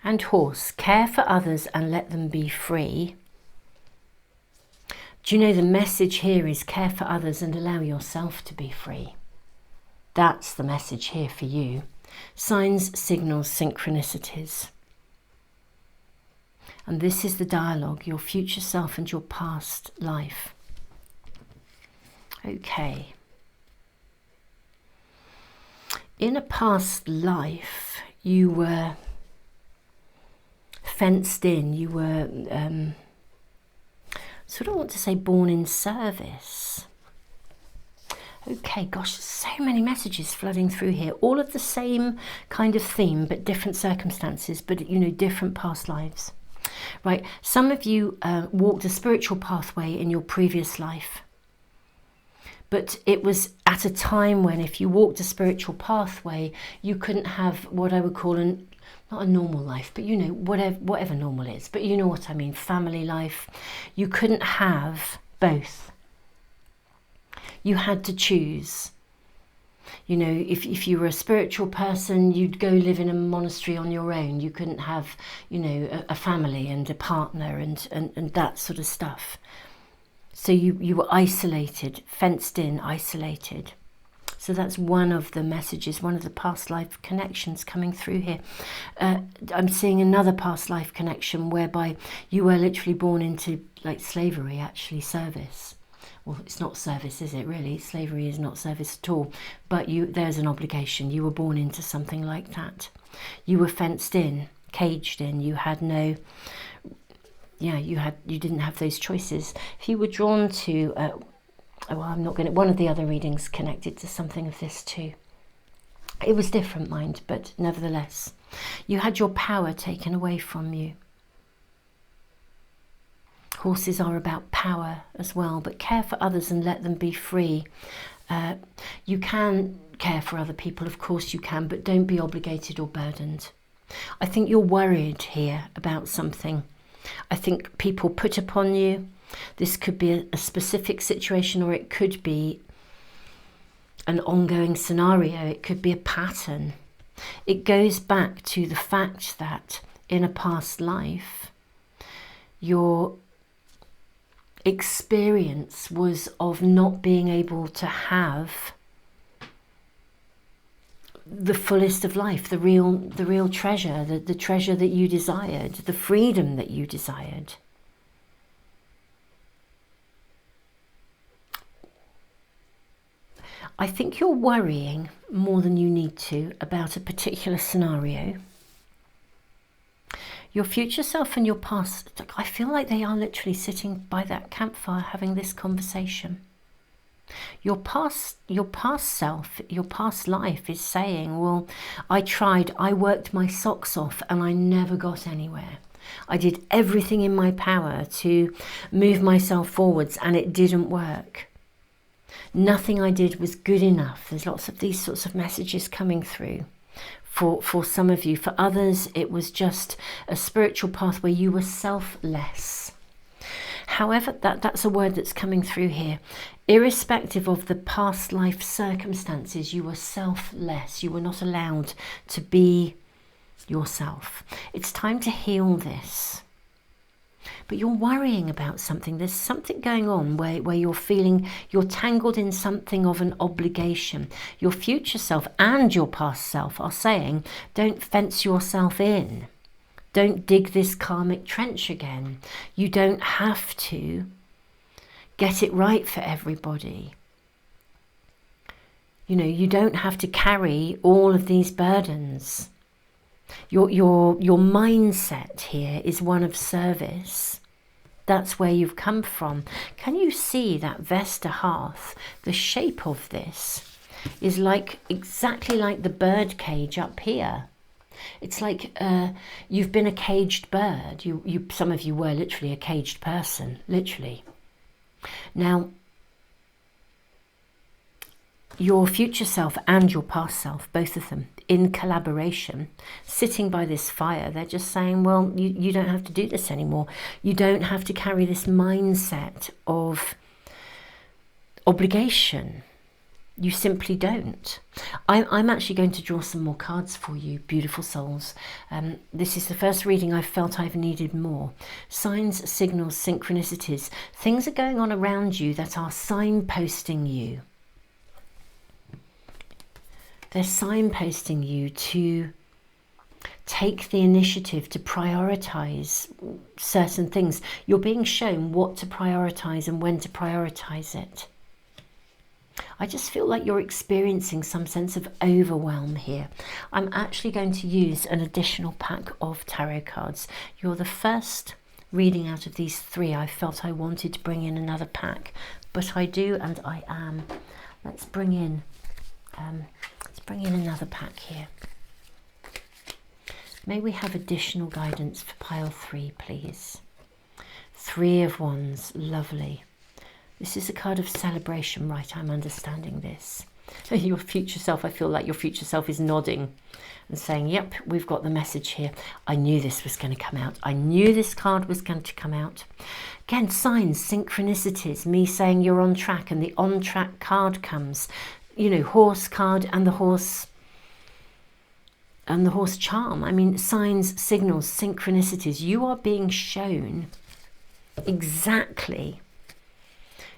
And Horse, care for others and let them be free. Do you know the message here is care for others and allow yourself to be free? That's the message here for you. Signs, signals, synchronicities. And this is the dialogue, your future self and your past life. Okay. In a past life, you were fenced in, you were, sort of want to say born in service. Okay, gosh, so many messages flooding through here. All of the same kind of theme, but different circumstances, but, you know, different past lives. Right, some of you walked a spiritual pathway in your previous life. But it was at a time when if you walked a spiritual pathway, you couldn't have what I would call not a normal life, but you know, whatever normal is. But you know what I mean, family life. You couldn't have both. You had to choose. You know, if you were a spiritual person, you'd go live in a monastery on your own. You couldn't have, you know, a family and a partner and that sort of stuff. So you were isolated, fenced in, isolated. So that's one of the messages, one of the past life connections coming through here. I'm seeing another past life connection whereby you were literally born into like slavery, actually service. Well, it's not service, is it really? Slavery is not service at all. But there's an obligation. You were born into something like that. You were fenced in, caged in. You had no... Yeah, you didn't have those choices. If you were drawn to, I'm not going to, one of the other readings connected to something of this too. It was different, mind, but nevertheless, you had your power taken away from you. Horses are about power as well, but care for others and let them be free. You can care for other people, of course you can, but don't be obligated or burdened. I think you're worried here about something. I think people put upon you. This could be a specific situation, or it could be an ongoing scenario. It could be a pattern. It goes back to the fact that in a past life, your experience was of not being able to have the fullest of life, the real treasure, the treasure that you desired, the freedom that you desired. I think you're worrying more than you need to about a particular scenario. Your future self and your past, I feel like they are literally sitting by that campfire having this conversation. Your past self, your past life is saying, well, I tried, I worked my socks off and I never got anywhere. I did everything in my power to move myself forwards and it didn't work. Nothing I did was good enough. There's lots of these sorts of messages coming through for some of you. For others, it was just a spiritual path where you were selfless. However, that's a word that's coming through here. Irrespective of the past life circumstances, you were selfless. You were not allowed to be yourself. It's time to heal this. But you're worrying about something. There's something going on where you're feeling you're tangled in something of an obligation. Your future self and your past self are saying, don't fence yourself in. Don't dig this karmic trench again. You don't have to get it right for everybody. You know, you don't have to carry all of these burdens. Your mindset here is one of service. That's where you've come from. Can you see that Vesta hearth? The shape of this is exactly like the bird cage up here. It's like you've been a caged bird. Some of you were literally a caged person, literally. Now, your future self and your past self, both of them, in collaboration, sitting by this fire, they're just saying, well, you don't have to do this anymore. You don't have to carry this mindset of obligation. You simply don't. I'm actually going to draw some more cards for you, beautiful souls. This is the first reading I felt I've needed more. Signs, signals, synchronicities. Things are going on around you that are signposting you. They're signposting you to take the initiative to prioritize certain things. You're being shown what to prioritize and when to prioritize it. I just feel like you're experiencing some sense of overwhelm here. I'm actually going to use an additional pack of tarot cards. You're the first reading out of these three. I felt I wanted to bring in another pack, but I do, and I am. Let's bring in another pack here. May we have additional guidance for pile 3, please. 3 of Wands, lovely. This is a card of celebration, right? I'm understanding this. Your future self, I feel like your future self is nodding and saying, yep, we've got the message here. I knew this was going to come out. I knew this card was going to come out. Again, signs, synchronicities, me saying you're on track, and the on track card comes. You know, horse card and the horse charm. I mean, signs, signals, synchronicities. You are being shown exactly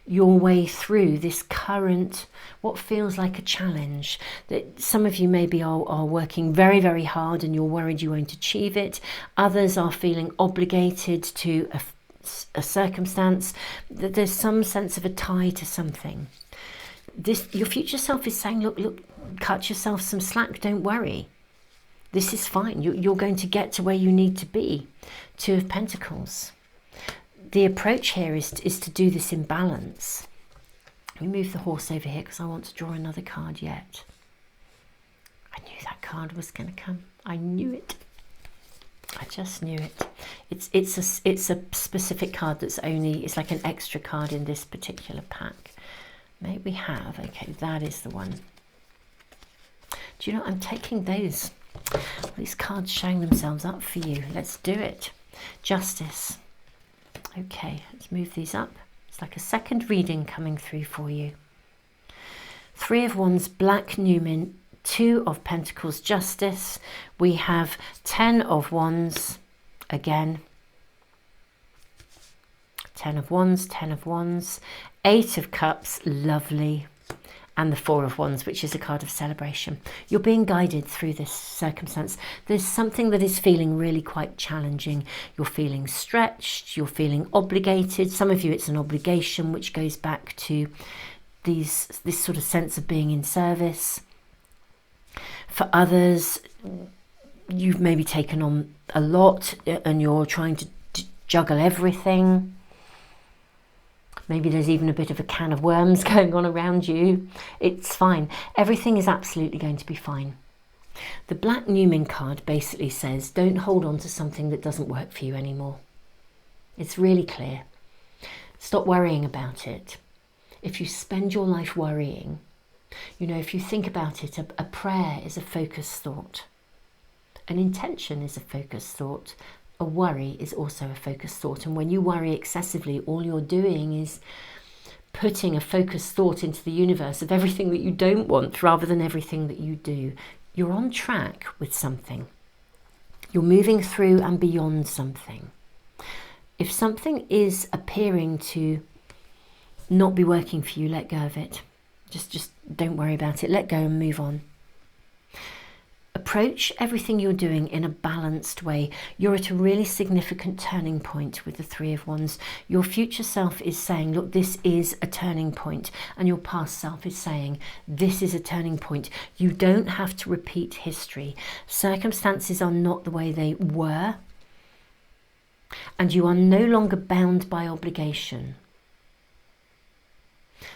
your way through this current, what feels like a challenge. That some of you maybe are working very, very hard and you're worried you won't achieve it. Others are feeling obligated to a circumstance. That there's some sense of a tie to something. Your future self is saying, look, cut yourself some slack, don't worry. This is fine. You're going to get to where you need to be. 2 of Pentacles. The approach here is to do this in balance. Let me move the horse over here because I want to draw another card yet. I knew that card was going to come. I knew it. I just knew it. It's a specific card that's it's like an extra card in this particular pack. May we have, okay, that is the one. Do you know, I'm taking these cards showing themselves up for you. Let's do it. Justice. Okay, let's move these up. It's like a second reading coming through for you. 3 of Wands, Black Numen, 2 of Pentacles, Justice. We have 10 of Wands again. 10 of Wands, 10 of Wands, 8 of Cups, lovely. And the 4 of Wands, which is a card of celebration. You're being guided through this circumstance. There's something that is feeling really quite challenging. You're feeling stretched, you're feeling obligated. Some of you, it's an obligation, which goes back to this sort of sense of being in service. For others, you've maybe taken on a lot and you're trying to juggle everything. Maybe there's even a bit of a can of worms going on around you. It's fine. Everything is absolutely going to be fine. The Black Numen card basically says, don't hold on to something that doesn't work for you anymore. It's really clear. Stop worrying about it. If you spend your life worrying, you know, if you think about it, a prayer is a focused thought. An intention is a focused thought. A worry is also a focused thought, and when you worry excessively, all you're doing is putting a focused thought into the universe of everything that you don't want rather than everything that you do. You're on track with something. You're moving through and beyond something. If something is appearing to not be working for you, let go of it. Just don't worry about it. Let go and move on. Approach everything you're doing in a balanced way. You're at a really significant turning point with the 3 of Wands. Your future self is saying, look, this is a turning point. And your past self is saying, this is a turning point. You don't have to repeat history. Circumstances are not the way they were. And you are no longer bound by obligation.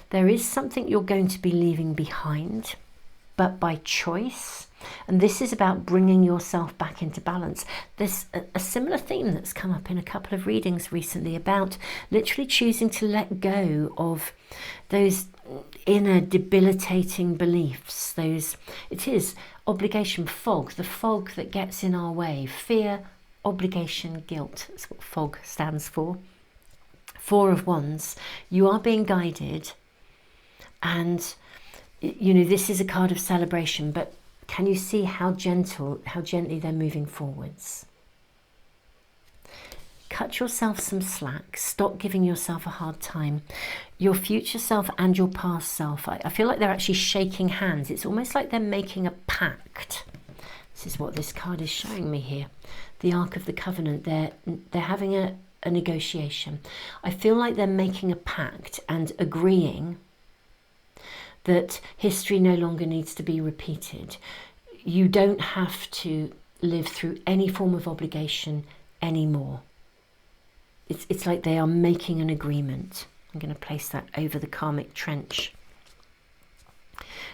There is something you're going to be leaving behind, but by choice. And this is about bringing yourself back into balance. There's a similar theme that's come up in a couple of readings recently about literally choosing to let go of those inner debilitating beliefs, it is obligation, fog, the fog that gets in our way, fear, obligation, guilt. That's what fog stands for. Four of Wands. You are being guided, and you know, this is a card of celebration, but can you see how gently they're moving forwards? Cut yourself some slack. Stop giving yourself a hard time. Your future self and your past self, I feel like they're actually shaking hands. It's almost like they're making a pact. This is what this card is showing me here. The Ark of the Covenant. They're having a negotiation. I feel like they're making a pact and agreeing that history no longer needs to be repeated. You don't have to live through any form of obligation anymore. It's like they are making an agreement. I'm going to place that over the karmic trench.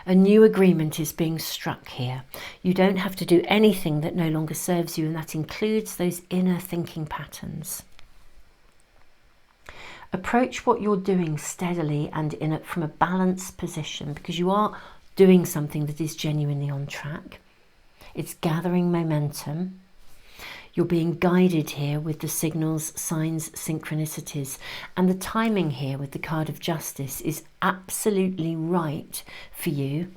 A new agreement is being struck here. You don't have to do anything that no longer serves you, and that includes those inner thinking patterns. Approach what you're doing steadily and from a balanced position, because you are doing something that is genuinely on track. It's gathering momentum. You're being guided here with the signals, signs, synchronicities. And the timing here with the card of justice is absolutely right for you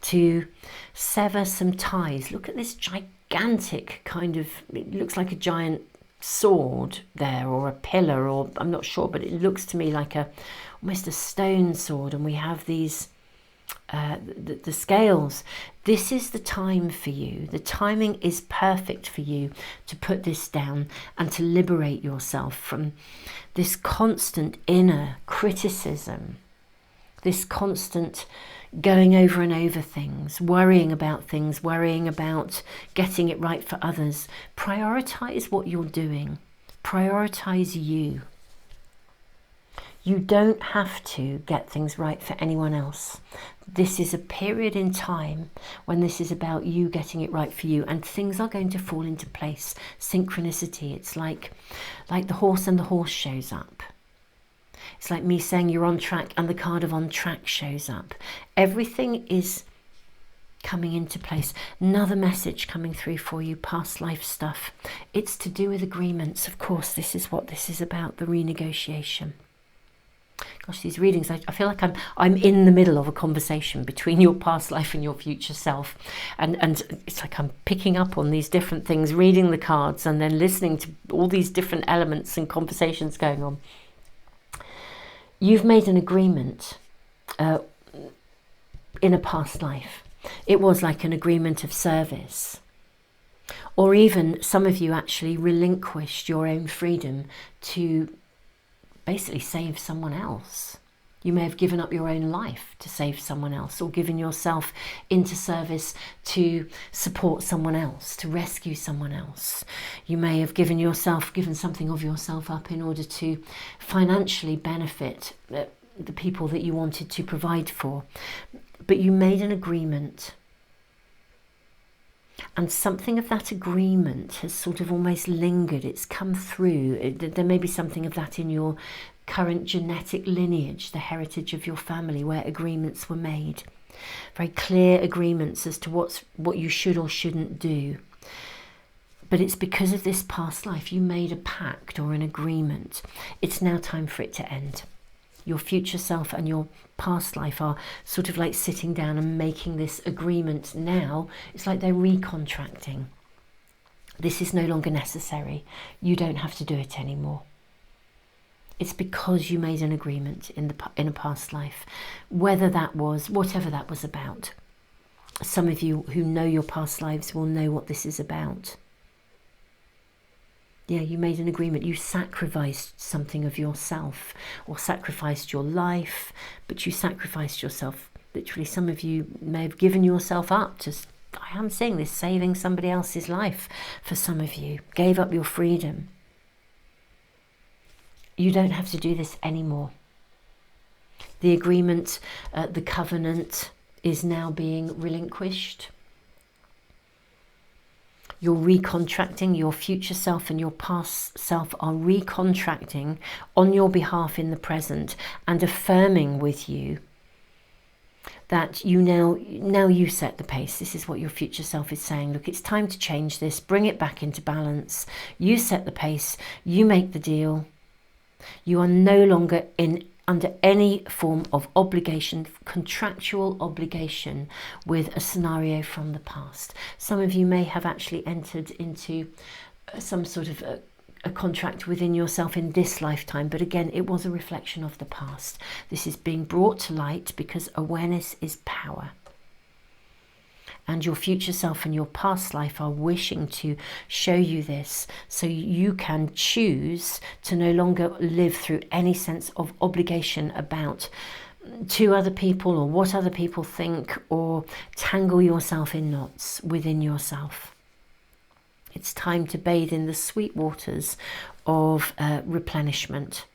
to sever some ties. Look at this gigantic kind of, it looks like a giant sword there, or a pillar, or I'm not sure, but it looks to me like almost a stone sword. And we have these the scales. This is the time for you. The timing is perfect for you to put this down and to liberate yourself from this constant inner criticism, this constant going over and over things, worrying about getting it right for others. Prioritize what you're doing. Prioritize you. You don't have to get things right for anyone else. This is a period in time when this is about you getting it right for you, and things are going to fall into place. Synchronicity. It's like the horse, and the horse shows up. It's like me saying you're on track and the card of on track shows up. Everything is coming into place. Another message coming through for you, past life stuff. It's to do with agreements. Of course, this is what this is about, the renegotiation. Gosh, these readings, I feel like I'm in the middle of a conversation between your past life and your future self. And it's like I'm picking up on these different things, reading the cards, and then listening to all these different elements and conversations going on. You've made an agreement in a past life. It was like an agreement of service. Or even some of you actually relinquished your own freedom to basically save someone else. You may have given up your own life to save someone else, or given yourself into service to support someone else, to rescue someone else. You may have given something of yourself up in order to financially benefit the people that you wanted to provide for. But you made an agreement. And something of that agreement has sort of almost lingered. It's come through. There may be something of that in your current genetic lineage, the heritage of your family, where agreements were made. Very clear agreements as to what you should or shouldn't do. But it's because of this past life. You made a pact or an agreement. It's now time for it to end. Your future self and your past life are sort of like sitting down and making this agreement now. It's like they're recontracting. This is no longer necessary. You don't have to do it anymore. It's because you made an agreement in a past life, whatever that was about. Some of you who know your past lives will know what this is about. Yeah, you made an agreement. You sacrificed something of yourself, or sacrificed your life, but you sacrificed yourself. Literally, some of you may have given yourself up to, I am saying this, saving somebody else's life. For some of you, gave up your freedom. You don't have to do this anymore. The agreement, the covenant is now being relinquished. You're recontracting. Your future self and your past self are recontracting on your behalf in the present and affirming with you that you now you set the pace. This is what your future self is saying. Look, it's time to change this. Bring it back into balance. You set the pace. You make the deal. You are no longer under any form of obligation, contractual obligation with a scenario from the past. Some of you may have actually entered into some sort of a contract within yourself in this lifetime, but again, it was a reflection of the past. This is being brought to light because awareness is power. And your future self and your past life are wishing to show you this so you can choose to no longer live through any sense of obligation about to other people or what other people think, or tangle yourself in knots within yourself. It's time to bathe in the sweet waters of replenishment.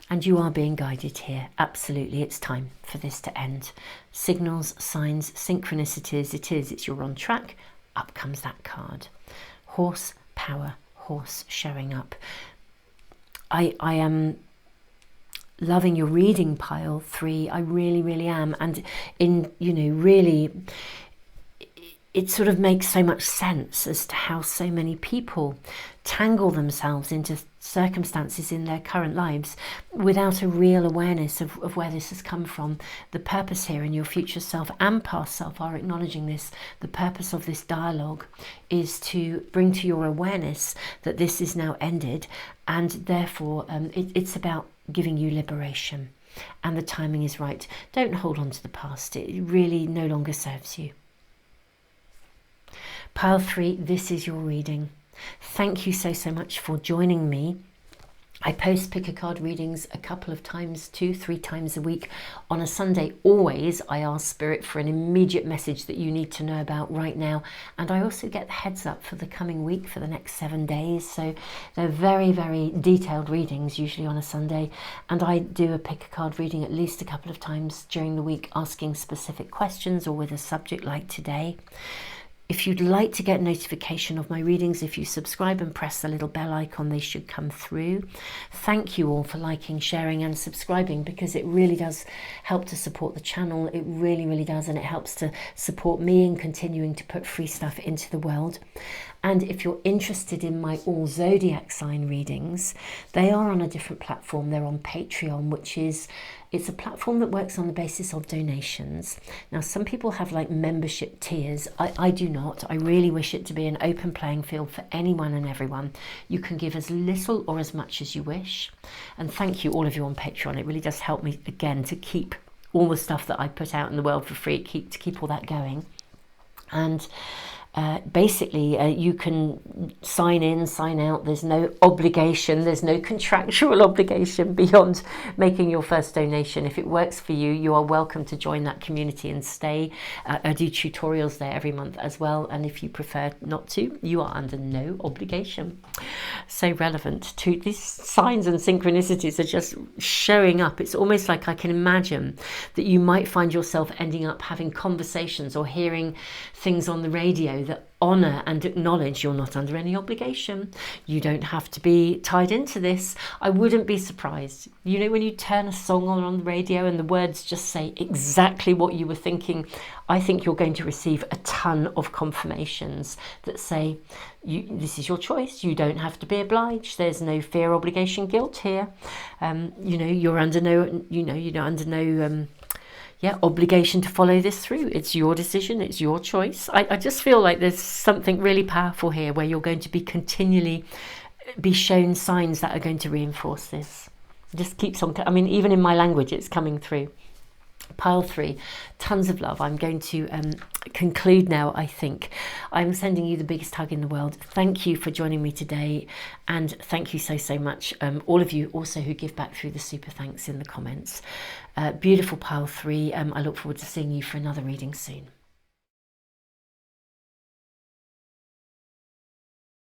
And you are being guided here. Absolutely, it's time for this to end. Signals, signs, synchronicities, it's you're on track. Up comes that card. Horse, power, horse showing up. I am loving your reading, pile 3. I really, really am. And really, it sort of makes so much sense as to how so many people tangle themselves into circumstances in their current lives without a real awareness of where this has come from. The purpose here, in your future self and past self are acknowledging this. The purpose of this dialogue is to bring to your awareness that this is now ended, and therefore it's about giving you liberation. And the timing is right. Don't hold on to the past. It really no longer serves you. Pile 3, this is your reading. Thank you so much for joining me. I post pick a card readings a couple of times, 2-3 times a week. On a Sunday, always, I ask Spirit for an immediate message that you need to know about right now. And I also get the heads up for the coming week, for the next 7 days. So they're very, very detailed readings, usually on a Sunday. And I do a pick a card reading at least a couple of times during the week, asking specific questions or with a subject like today. If you'd like to get notification of my readings, if you subscribe and press the little bell icon, they should come through. Thank you all for liking, sharing and subscribing, because it really does help to support the channel. It really, really does. And it helps to support me in continuing to put free stuff into the world. And if you're interested in my all zodiac sign readings, they are on a different platform. They're on Patreon, it's a platform that works on the basis of donations. Now, some people have like membership tiers. I do not. I really wish it to be an open playing field for anyone and everyone. You can give as little or as much as you wish. And thank you, all of you on Patreon. It really does help me, again, to keep all the stuff that I put out in the world for free, to keep all that going. And basically, you can sign in, sign out. There's no obligation. There's no contractual obligation beyond making your first donation. If it works for you, you are welcome to join that community and stay. I do tutorials there every month as well. And if you prefer not to, you are under no obligation. So relevant to these signs and synchronicities are just showing up. It's almost like I can imagine that you might find yourself ending up having conversations or hearing things on the radio that honour and acknowledge you're not under any obligation. You don't have to be tied into this. I wouldn't be surprised. You know, when you turn a song on the radio and the words just say exactly what you were thinking, I think you're going to receive a ton of confirmations that say, this is your choice. You don't have to be obliged. There's no fear, obligation, guilt here. You're under no, obligation to follow this through. It's your decision. It's your choice. I just feel like there's something really powerful here where you're going to be continually be shown signs that are going to reinforce this. It just keeps on. I mean, even in my language, it's coming through. Pile 3, tons of love. I'm going to conclude now, I think. I'm sending you the biggest hug in the world. Thank you for joining me today. And thank you so much. All of you also who give back through the super thanks in the comments. Beautiful Pile 3. I look forward to seeing you for another reading soon.